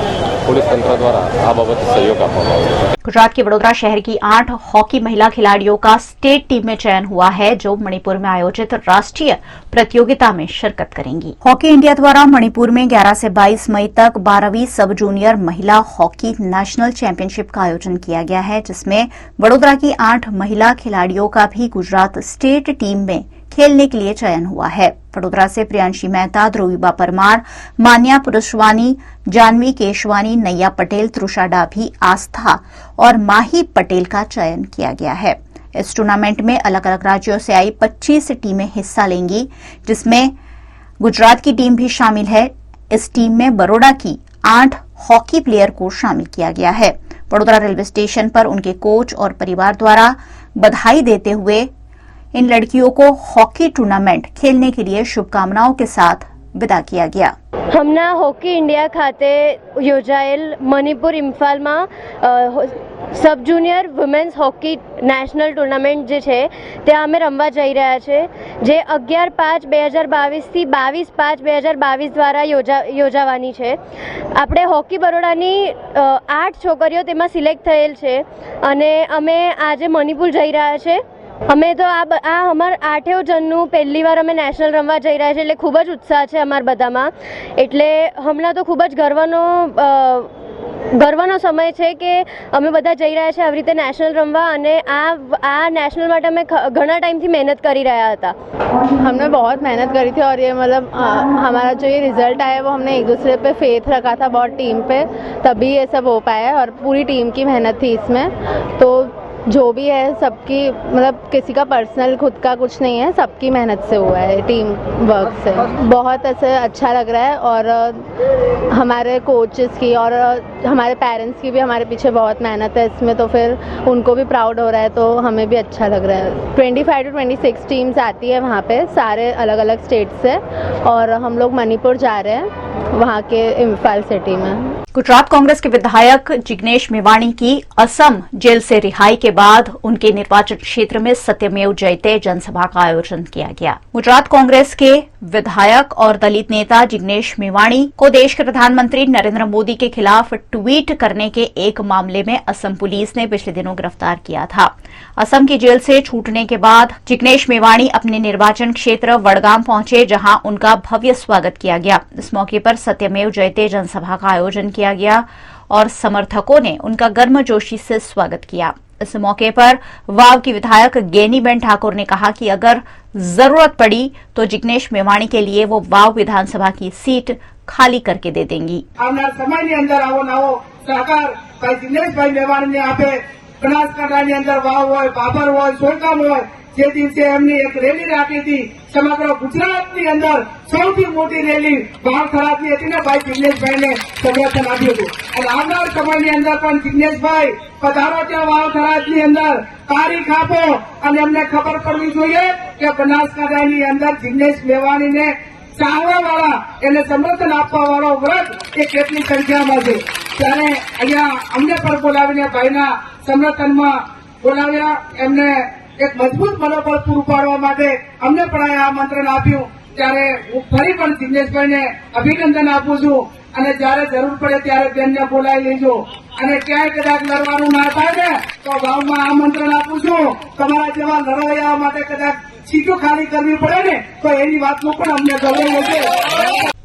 पुलिस तंत्र द्वारा आ बाबत सहयोग आपवामां આવ્યો છે। गुजरात के वडोदरा शहर की 8 हॉकी महिला खिलाड़ियों का स्टेट टीम में चयन हुआ है, जो मणिपुर में आयोजित राष्ट्रीय प्रतियोगिता में शिरकत करेंगी। हॉकी इंडिया द्वारा मणिपुर में 11 से 22 मई तक 12वीं सब जूनियर महिला हॉकी नेशनल चैंपियनशिप का आयोजन किया गया है, जिसमें वडोदरा की 8 महिला खिलाड़ियों का भी गुजरात स्टेट टीम में खेलने के लिए चयन हुआ है। वडोदरा से प्रियांशी मेहता, ध्रुवीबा परमार, मान्या पुरुषवानी, जानवी केशवानी, नैया पटेल, तृषा डाभी, आस्था और माही पटेल का चयन किया गया है। इस टूर्नामेंट में अलग अलग राज्यों से आई 25 टीमें हिस्सा लेंगी, जिसमें गुजरात की टीम भी शामिल है। इस टीम में बड़ौदा की 8 हॉकी प्लेयर को शामिल किया गया है। वडोदरा रेलवे स्टेशन पर उनके कोच और परिवार द्वारा बधाई देते हुए इन लड़कियों को हॉकी टूर्नामेंट खेलने के लिए शुभकामनाओं के साथ विदा किया गया। हमना हॉकी इंडिया खाते योजाયેલ મણિપુર ઇમ્ફાલમાં sub junior women's hockey national tournament जे छे ત્યાં અમે રમવા જઈ રહ્યા છે, જે 11/5/2022 થી 22/5/2022 દ્વારા યોજાવાની છે। આપણે હોકી બરોડાની 8 છોકરીઓ તેમાં સિલેક્ટ થયેલ છે અને અમે આજે મણિપુર જઈ રહ્યા છે। અમે તો આ અમાર 8 જણનું પહેલી વાર અમે નેશનલ રમવા જઈ રહ્યા છે, એટલે ખૂબ જ ઉત્સાહ છે અમાર બધામાં। એટલે હમણાં તો ખૂબ જ ગર્વનો સમય છે કે અમે બધા જઈ રહ્યા છે આવી રીતે નેશનલ રમવા અને આ नेशनल માટે અમે ઘણા ટાઈમથી મહેનત કરી રહ્યા હતા। हमने बहुत मेहनत करी थी और ये मतलब हमारा जो ये रिजल्ट आया वो हमने एक दूसरे पे फेथ रखा था बहुत टीम पे, तभी ये सब हो पाया है और पूरी टीम की मेहनत थी इसमें। तो जो भी है सबकी मतलब किसी का पर्सनल खुद का कुछ नहीं है, सबकी मेहनत से हुआ है, टीम वर्क से। बहुत ऐसे अच्छा लग रहा है और हमारे कोचेस की और हमारे पेरेंट्स की भी हमारे पीछे बहुत मेहनत है इसमें, तो फिर उनको भी प्राउड हो रहा है, तो हमें भी अच्छा लग रहा है। 25 to 26 टीम्स आती है वहाँ पे, सारे अलग अलग स्टेट से, और हम लोग मणिपुर जा रहे हैं। वहाँ के इम्फाल सिटी में। गुजरात कांग्रेस के विधायक जिग्नेश मेवाणी की असम जेल से रिहाई के बाद उनके निर्वाचन क्षेत्र में सत्यमेव जयते जनसभा का आयोजन किया गया। गुजरात कांग्रेस के विधायक और दलित नेता जिग्नेश मेवाणी को देश के प्रधानमंत्री नरेंद्र मोदी के खिलाफ ट्वीट करने के एक मामले में असम पुलिस ने पिछले दिनों गिरफ्तार किया था। असम की जेल से छूटने के बाद जिग्नेश मेवाणी अपने निर्वाचन क्षेत्र वडगाम पहुंचे, जहां उनका भव्य स्वागत किया गया। इस मौके पर सत्यमेव जयते जनसभा का आयोजन किया गया और समर्थकों ने उनका गर्मजोशी से स्वागत किया। इस मौके पर वाव की विधायक गेनीबेन ठाकुर ने कहा कि अगर जरूरत पड़ी तो जिग्नेश मेवाणी के लिए वो वाव विधानसभा की सीट खाली करके दे देंगी। આવનાર સમયની અંદર આવો નવો સહકાર ભાઈ દિનેશભાઈ મેવાણીને આપે। બનાસકાંઠાની અંદર વાવ હોય, બાબર હોય, સોલગામ હોય, જે દિવસે એમની એક રેલી રાખી હતી સમગ્ર ગુજરાતની અંદર સૌથી મોટી રેલી વાવ થરાદની હતી ને ભાઈ દિનેશભાઈને સમર્થન આપ્યું હતું। અને આવનાર સમયની અંદર પણ દિનેશભાઈ પધારો ત્યાં વાવ થરાદની અંદર તારીખ આપો અને અમને ખબર પડવી જોઈએ કે બનાસકાંઠાની અંદર દિનેશ મેવાણીને ચાહવા વાળા એને સમર્થન આપવા વાળો વર્ગ એ કેટલી સંખ્યામાં છે। ત્યારે અહીંયા અમને પણ બોલાવીને ભાઈના સમર્થનમાં બોલાવ્યા, એમને એક મજબૂત મનોબળ પૂરું પાડવા માટે અમને પણ આ આમંત્રણ આપ્યું। ત્યારે હું ફરી પણ દિનેશભાઈને અભિનંદન આપું છું અને જ્યારે જરૂર પડે ત્યારે બેનને બોલાવી લેજો અને ક્યાંય કદાચ લડવાનું ના થાય ને તો ગામમાં આમંત્રણ આપું છું। તમારા જેવા લડવૈયા માટે કદાચ सीटों खाली करनी पड़े ने तो एनी बात पर हमने गौरव है।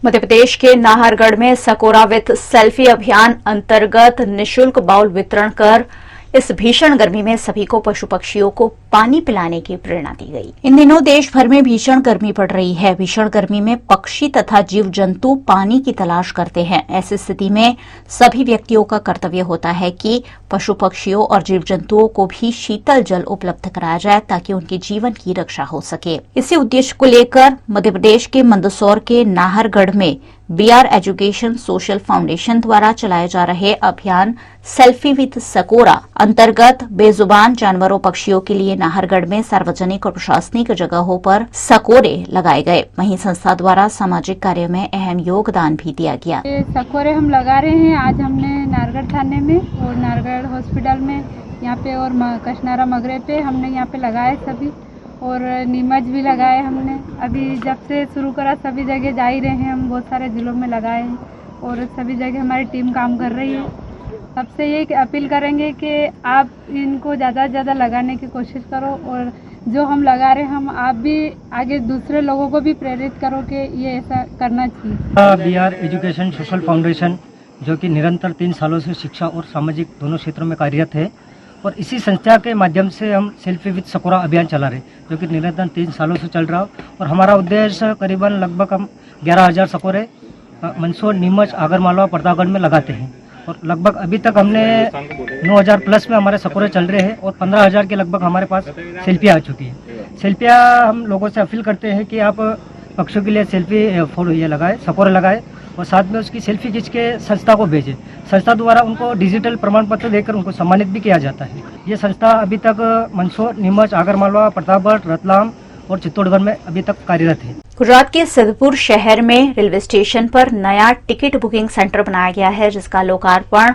मध्य प्रदेश के नाहरगढ़ में सकोरा विथ सेल्फी अभियान अंतर्गत निशुल्क बाउल वितरण कर इस भीषण गर्मी में सभी को पशु पक्षियों को पानी पिलाने की प्रेरणा दी गई। इन दिनों देश भर में भीषण गर्मी पड़ रही है। भीषण गर्मी में पक्षी तथा जीव जंतु पानी की तलाश करते हैं। ऐसी स्थिति में सभी व्यक्तियों का कर्तव्य होता है कि पशु पक्षियों और जीव जंतुओं को भी शीतल जल उपलब्ध कराया जाए ताकि उनके जीवन की रक्षा हो सके। इसी उद्देश्य को लेकर मध्य प्रदेश के मंदसौर के नाहरगढ़ में बीआर एजुकेशन सोशल फाउंडेशन द्वारा चलाए जा रहे अभियान सेल्फी विथ सकोरा अंतर्गत बेजुबान जानवरों पक्षियों के लिए नाहरगढ़ में सार्वजनिक और प्रशासनिक जगहों पर सकोरे लगाए गए। वहीं संस्था द्वारा सामाजिक कार्य में अहम योगदान भी दिया गया। सकोरे हम लगा रहे हैं। आज हमने नाहरगढ़ थाने में और नाहरगढ़ हॉस्पिटल में यहाँ पे और कशनारा मगरे पे हमने यहाँ पे लगाए सभी, और नीमच भी लगाए हमने। अभी जब से शुरू करा सभी जगह जा ही रहे हैं, हम बहुत सारे जिलों में लगाए हैं और सभी जगह हमारी टीम काम कर रही है। सबसे ये अपील करेंगे कि आप इनको ज़्यादा से ज़्यादा लगाने की कोशिश करो और जो हम लगा रहे हैं हम आप भी आगे दूसरे लोगों को भी प्रेरित करो कि ये ऐसा करना चाहिए। बीआर एजुकेशन सोशल फाउंडेशन जो कि निरंतर 3 सालों से शिक्षा और सामाजिक दोनों क्षेत्रों में कार्यरत है और इसी संस्था के माध्यम से हम सेल्फी विथ सकोरा अभियान चला रहे जो कि निरंतर 3 सालों से चल रहा और हमारा उद्देश्य करीबन लगभग हम 11,000 सकोरे मंदसौर, नीमच, आगरमालवा, प्रतापगढ़ में लगाते हैं और लगभग अभी तक हमने 9,000 प्लस में हमारे सकोरे चल रहे हैं और 15,000 के लगभग हमारे पास सेल्फियाँ आ चुकी है। सेल्फियाँ हम लोगों से अपील करते हैं कि आप पक्षियों के लिए सेल्फी फोटो ये लगाए, सकोरे लगाए और साथ में उसकी सेल्फी खींच के संस्था को भेजें। संस्था द्वारा उनको डिजिटल प्रमाण पत्र देकर उनको सम्मानित भी किया जाता है। ये संस्था अभी तक मंदसौर, नीमच, आगरमालवा, प्रतापगढ़, रतलाम और चित्तौड़गढ़ में अभी तक कार्यरत है। गुजरात के सिद्धपुर शहर में रेलवे स्टेशन पर नया टिकट बुकिंग सेंटर बनाया गया है, जिसका लोकार्पण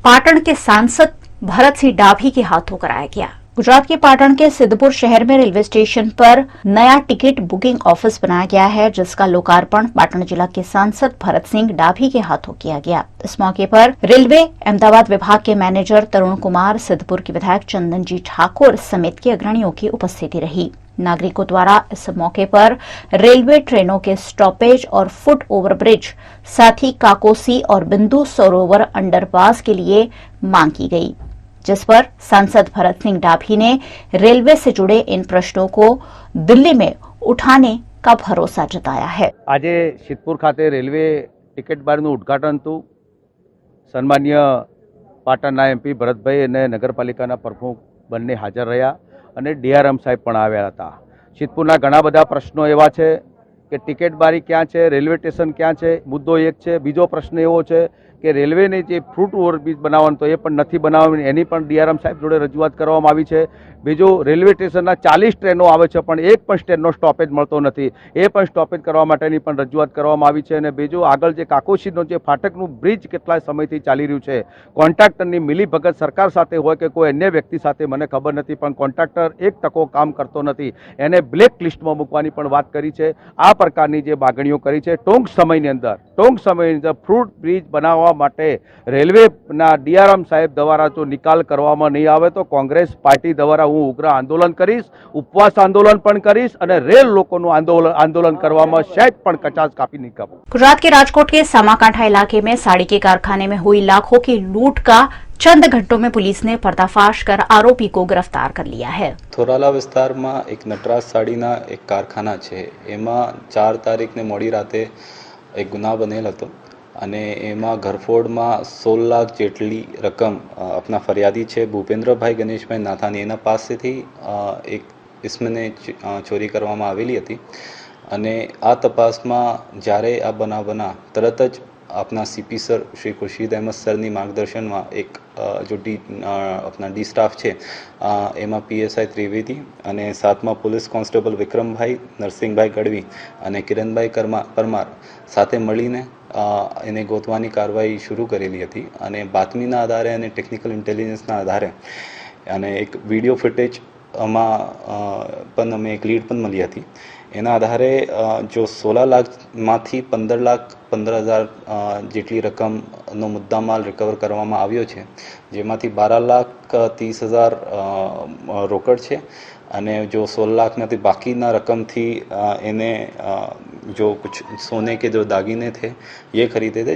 पाटन के सांसद भरत सिंह डाभी के हाथों कराया गया। गुजरात के पाटन के सिद्धपुर शहर में रेलवे स्टेशन पर नया टिकट बुकिंग ऑफिस बनाया गया है, जिसका लोकार्पण पाटन जिला के सांसद भरत सिंह डाभी के हाथों किया गया। इस मौके पर रेलवे अहमदाबाद विभाग के मैनेजर तरुण कुमार, सिद्धपुर के विधायक चंदन जी ठाकुर समेत के अग्रणियों की उपस्थिति रही। नागरिकों द्वारा इस मौके पर रेलवे ट्रेनों के स्टॉपेज और फुट ओवरब्रिज, साथ ही काकोसी और बिंदु सरोवर अंडरपास के लिए मांग की गई, जिस पर सांसद भरत सिंह डाभी ने रेलवे से जुड़े इन प्रश्नों को दिल्ली में उठाने का भरोसा जताया है। आज सिद्धपुर खाते रेलवे टिकट बारનું ઉદ્ઘાટન હતું। સન્માનીય પાટણના એમપી ભરતભાઈ અને નગરપાલિકાના પ્રમુખ બંને હાજર રહ્યા અને ડીઆરએમ સાહેબ પણ આવ્યા હતા। સિદ્ધપુરના ઘણા બધા પ્રશ્નો એવા છે કે ટિકિટ બારી ક્યાં છે, રેલવે સ્ટેશન ક્યાં છે, મુદ્દો એક છે. બીજો પ્રશ્ન એવો છે કે રેલવેની જે ફ્રૂટ ઓવરબ્રિજ બનાવવાનું તો એ પણ નથી બનાવવાની, એની પણ ડીઆરએમ સાહેબ જોડે રજૂઆત કરવામાં આવી છે. બીજું રેલવે સ્ટેશનના 40 ટ્રેનો આવે છે પણ એક પણ સ્ટેશનનો સ્ટોપેજ મળતો નથી, એ પણ સ્ટોપેજ કરવા માટેની પણ રજૂઆત કરવામાં આવી છે. અને બીજું આગળ જે કાકોશીનો જે ફાટકનું બ્રિજ કેટલા સમયથી ચાલી રહ્યું છે, કોન્ટ્રાક્ટરની મિલીભગત સરકાર સાથે હોય કે કોઈ અન્ય વ્યક્તિ સાથે મને ખબર નથી, પણ કોન્ટ્રાક્ટર એક ટકો કામ કરતો નથી, એને બ્લેક લિસ્ટમાં મૂકવાની પણ વાત કરી છે. આ પ્રકારની જે માગણીઓ કરી છે. ટૂંક સમયની અંદર ફ્રૂટ બ્રિજ બનાવવા માટે રેલવેના ડીઆરએમ સાહેબ દ્વારા જો નિકાલ કરવામાં નહીં આવે તો કોંગ્રેસ પાર્ટી દ્વારા હું ઉગ્ર આંદોलन કરીશ, ઉપવાસ आंदोलन પણ કરીશ અને રેલ લોકોનું आंदोलन કરવામાં સહેજ પણ કચાશ કાપી नहीं करूं। गुजरात के राजकोट के सामाकांठा इलाके में साड़ी के कारखाने में हुई लाखों की लूट का चंद घंटों में पुलिस ने पर्दाफाश कर आरोपी को गिरफ्तार कर लिया है। थोराला विस्ताરમાં એક નટરાજ સાડીના એક કારખાના છે, એમાં 4 તારીખને મોડી રાતે એક ગુના બનેલ હતો અને એમાં ઘરફોડમાં 16 લાખ જેટલી રકમ આપના ફરિયાદી છે ભૂપેન્દ્રભાઈ ગણેશભાઈ નાથાની, એના પાસેથી એક ઇસમને ચોરી કરવામાં આવેલી હતી. અને આ તપાસમાં જ્યારે આ બનાવ બના તરત જ આપના સીપી સર શ્રી ખુરશીદ અહેમદ સરની માર્ગદર્શનમાં એક जो अपना डी स्टाफ है एमा PSI त्रिवेदी અને સાતમા પોલીસ કોન્સ્ટેબલ વિક્રમભાઈ, નરસિંહભાઈ ગઢવી અને કિરણભાઈ પરમાર સાથે મળીને એને ગોતવાની કાર્યવાહી શરૂ કરેલી હતી. અને બાતમીના આધારે અને ટેકનિકલ ઇન્ટેલિજન્સના આધારે અને એક વિડીયો ફૂટેજ પણ અમે એક લીડ પણ મળી હતી. એના આધારે જો 16 લાખમાંથી 15,15,000 જેટલી રકમનો મુદ્દામાલ રિકવર કરવામાં આવ્યો છે, જેમાંથી 12,30,000 રોકડ છે અને जो 16 લાખમાંથી બાકીના રકમથી એને जो कुछ सोने के जो दागीने थे ये खरीदे थे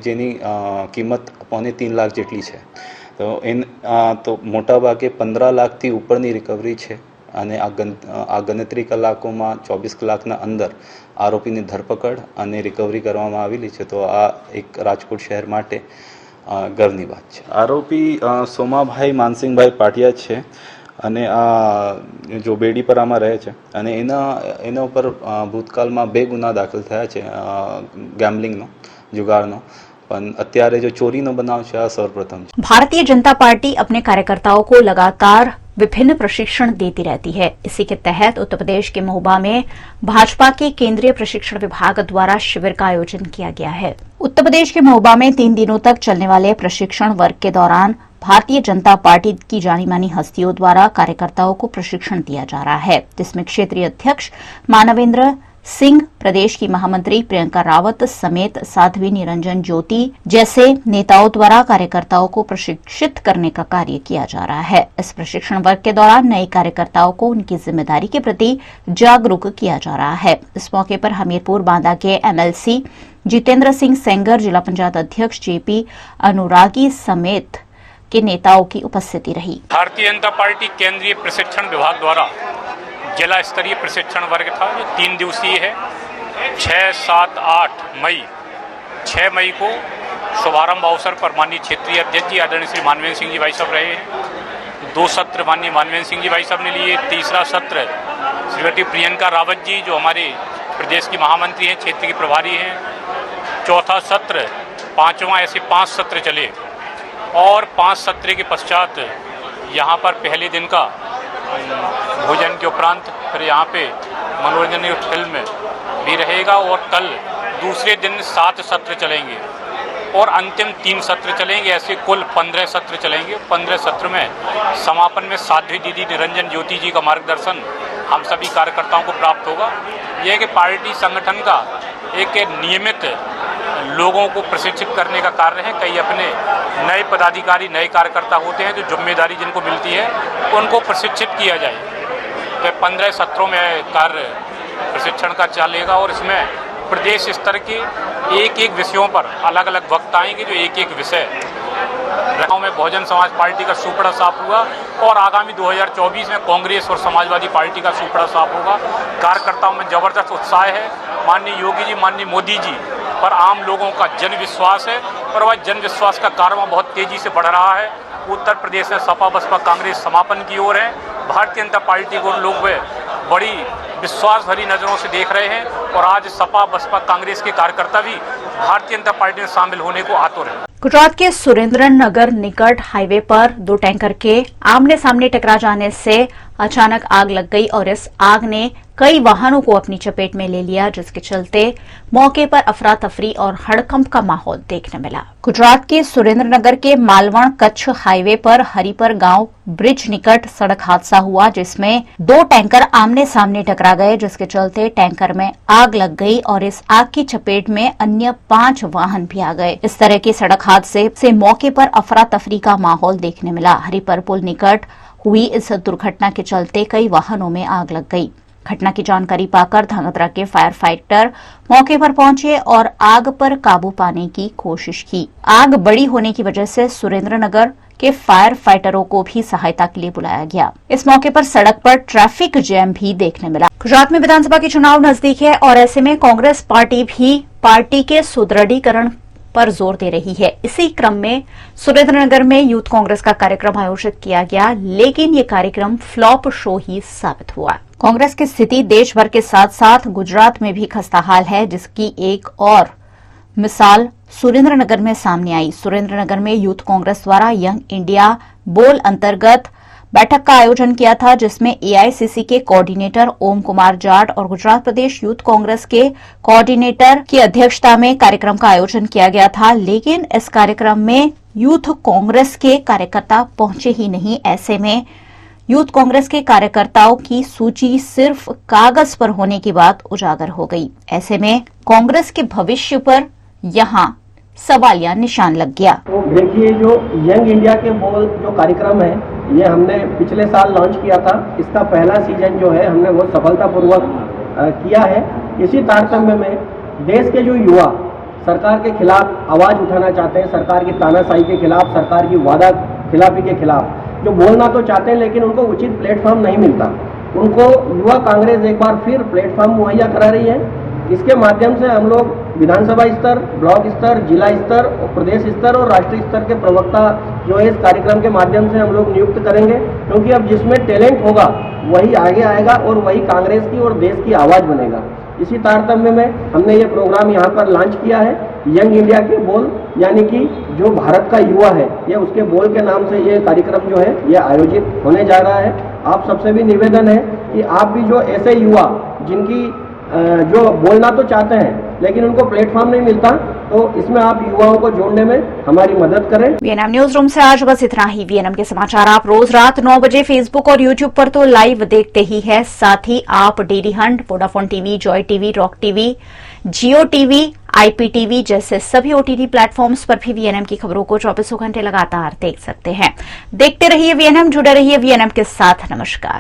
જેની કિંમત 2.5 લાખ જેટલી છે. તો મોટા ભાગે 15 લાખથી ઉપરની રિકવરી છે અને આ ગણતરી કલાકોમાં 24 કલાકના અંદર આરોપીની ધરપકડ અને રિકવરી કરવામાં આવેલી છે. તો આ એક રાજકોટ શહેર માટે ગર્વની વાત છે. આરોપી સોમાભાઈ માનસિંહભાઈ પાટિયા છે અને આ જો બેડીપરામાં રહે છે અને એના ઉપર ભૂતકાળમાં 2 ગુના દાખલ થયા છે ગેમ્બલિંગનો, जुगाड़नो, पर अत्यारे जो चोरीनो बनाव છે આ सर्वप्रथम। भारतीय जनता पार्टी अपने कार्यकर्ताओं को लगातार विभिन्न प्रशिक्षण देती रहती है। इसी के तहत उत्तर प्रदेश के महोबा में भाजपा के केंद्रीय प्रशिक्षण विभाग द्वारा शिविर का आयोजन किया गया है। उत्तर प्रदेश के महोबा में 3 दिनों तक चलने वाले प्रशिक्षण वर्ग के दौरान भारतीय जनता पार्टी की जानी मानी हस्तियों द्वारा कार्यकर्ताओं को प्रशिक्षण दिया जा रहा है, जिसमें क्षेत्रीय अध्यक्ष मानवेंद्र सिंह, प्रदेश की महामंत्री प्रियंका रावत समेत साध्वी निरंजन ज्योति जैसे नेताओं द्वारा कार्यकर्ताओं को प्रशिक्षित करने का कार्य किया जा रहा है। इस प्रशिक्षण वर्ग के दौरान नए कार्यकर्ताओं को उनकी जिम्मेदारी के प्रति जागरूक किया जा रहा है। इस मौके पर हमीरपुर बांदा के MLC जितेंद्र सिंह सेंगर, जिला पंचायत अध्यक्ष JP अनुरागी समेत के नेताओं की उपस्थिति रही। भारतीय जनता पार्टी केंद्रीय प्रशिक्षण विभाग द्वारा जिला स्तरीय प्रशिक्षण वर्ग था जो 3 दिवसीय है। 6, 7, 8 मई 6 मई को शुभारंभ अवसर पर माननीय क्षेत्रीय अध्यक्ष जी आदरणीय श्री मानवेंद्र सिंह जी भाई साहब रहे हैं। 2 सत्र माननीय मानवेंद्र सिंह जी भाई साहब ने लिए। तीसरा सत्र श्रीमती प्रियंका रावत जी जो हमारे प्रदेश की महामंत्री हैं, क्षेत्र की प्रभारी हैं। चौथा सत्र, 5वां, ऐसे 5 सत्र चले और 5 सत्र के पश्चात यहाँ पर पहले दिन का भोजन के उपरांत फिर यहाँ पे मनोरंजन फिल्म भी रहेगा और कल दूसरे दिन 7 सत्र चलेंगे और अंतिम 3 सत्र चलेंगे। ऐसे कुल 15 सत्र चलेंगे। 15 सत्र में समापन में साध्वी दीदी निरंजन ज्योति जी का मार्गदर्शन हम सभी कार्यकर्ताओं को प्राप्त होगा। यह कि पार्टी संगठन का एक नियमित लोगों को प्रशिक्षित करने का कार्य है। कई अपने नए पदाधिकारी, नए कार्यकर्ता होते हैं जो जिम्मेदारी जिनको मिलती है उनको प्रशिक्षित किया जाए। तो 15 सत्रों में कार्य प्रशिक्षण का चलेगा और इसमें प्रदेश स्तर के एक विषयों पर अलग अलग वक्ता आएंगे जो एक विषय गाँव में बहुजन समाज पार्टी का सुपड़ा साफ हुआ और आगामी 2024 में कांग्रेस और समाजवादी पार्टी का सुपड़ा साफ होगा। कार्यकर्ताओं में जबरदस्त उत्साह है। माननीय योगी जी, माननीय मोदी जी पर आम लोगों का जन विश्वास है और वह जन विश्वास का कारवां बहुत तेजी से बढ़ रहा है। उत्तर प्रदेश में सपा बसपा कांग्रेस समापन की ओर है। भारतीय जनता पार्टी को लोग बड़ी विश्वास भरी नजरों से देख रहे हैं और आज सपा बसपा कांग्रेस के कार्यकर्ता भी भारतीय जनता पार्टी में शामिल होने को आतुर हैं। गुजरात के सुरेंद्रनगर निकट हाईवे पर दो टैंकर के आमने सामने टकरा जाने से अचानक आग लग गई और इस आग ने कई वाहनों को अपनी चपेट में ले लिया, जिसके चलते मौके पर अफरा तफरी और हड़कंप का माहौल देखने मिला। गुजरात के सुरेंद्रनगर के मालवण कच्छ हाईवे पर हरिपर गांव ब्रिज निकट सड़क हादसा हुआ, जिसमें दो टैंकर आमने सामने टकरा गए, जिसके चलते टैंकर में आग लग गई और इस आग की चपेट में अन्य 5 वाहन भी आ गए। इस तरह के सड़क हादसे से मौके पर अफरा तफरी का माहौल देखने मिला। हरिपर पुल निकट हुई इस दुर्घटना के चलते कई वाहनों में आग लग गई। घटना की जानकारी पाकर धांगध्रा के फायर फाइटर मौके पर पहुंचे और आग पर काबू पाने की कोशिश की। आग बड़ी होने की वजह से सुरेंद्रनगर के फायर फाइटरों को भी सहायता के लिए बुलाया गया। इस मौके पर सड़क पर ट्रैफिक जैम भी देखने मिला। गुजरात में विधानसभा के चुनाव नजदीक है और ऐसे में कांग्रेस पार्टी भी पार्टी के सुदृढ़ीकरण पर जोर दे रही है। इसी क्रम में सुरेंद्रनगर में यूथ कांग्रेस का कार्यक्रम आयोजित किया गया, लेकिन ये कार्यक्रम फ्लॉप शो ही साबित हुआ। कांग्रेस की स्थिति देश भर के साथ साथ गुजरात में भी खस्ताहाल है, जिसकी एक और मिसाल सुरेंद्रनगर में सामने आई। सुरेंद्रनगर में यूथ कांग्रेस द्वारा यंग इंडिया बोल अंतर्गत बैठक का आयोजन किया था, जिसमें एआईसीसी के कोऑर्डिनेटर ओम कुमार जाट और गुजरात प्रदेश यूथ कांग्रेस के कोऑर्डिनेटर की अध्यक्षता में कार्यक्रम का आयोजन किया गया था। लेकिन इस कार्यक्रम में यूथ कांग्रेस के कार्यकर्ता पहुंचे ही नहीं। ऐसे में यूथ कांग्रेस के कार्यकर्ताओं की सूची सिर्फ कागज पर होने की बात उजागर हो गई। ऐसे में कांग्रेस के भविष्य पर यहां सवालिया निशान लग गया। तो देखिए, जो यंग इंडिया के बोल जो कार्यक्रम है, ये हमने पिछले साल लॉन्च किया था। इसका पहला सीजन जो है हमने बहुत सफलतापूर्वक किया है। इसी तारतम्य में देश के जो युवा सरकार के खिलाफ आवाज उठाना चाहते हैं, सरकार की तानाशाही के खिलाफ, सरकार की वादा खिलाफी के खिलाफ, जो बोलना तो चाहते हैं लेकिन उनको उचित प्लेटफॉर्म नहीं मिलता, उनको युवा कांग्रेस एक बार फिर प्लेटफॉर्म मुहैया करा रही है। इसके माध्यम से हम लोग विधानसभा स्तर, ब्लॉक स्तर, जिला स्तर, प्रदेश स्तर और राष्ट्रीय स्तर के प्रवक्ता जो है इस कार्यक्रम के माध्यम से हम लोग नियुक्त करेंगे, क्योंकि अब जिसमें टैलेंट होगा वही आगे आएगा और वही कांग्रेस की और देश की आवाज बनेगा। इसी तारतम्य में हमने ये प्रोग्राम यहाँ पर लॉन्च किया है, यंग इंडिया के बोल, यानी कि जो भारत का युवा है, ये उसके बोल के नाम से ये कार्यक्रम जो है ये आयोजित होने जा रहा है। आप सबसे भी निवेदन है कि आप भी जो ऐसे युवा जिनकी जो बोलना तो चाहते हैं लेकिन उनको प्लेटफॉर्म नहीं मिलता, तो इसमें आप युवाओं को जोड़ने में हमारी मदद करें। वीएनएम न्यूज रूम से आज बस इतना ही। वीएनएम के समाचार आप रोज रात 9 बजे फेसबुक और यूट्यूब पर तो लाइव देखते ही है, साथ ही आप Dailyhunt, Vodafone TV, joy TV, rock TV, Jio TV, IPTV जैसे सभी OTT प्लेटफॉर्म्स पर भी वीएनएम की खबरों को 24 घंटे लगातार देख सकते हैं। देखते रहिए वीएनएम, जुड़े रहिए वीएनएम के साथ। नमस्कार।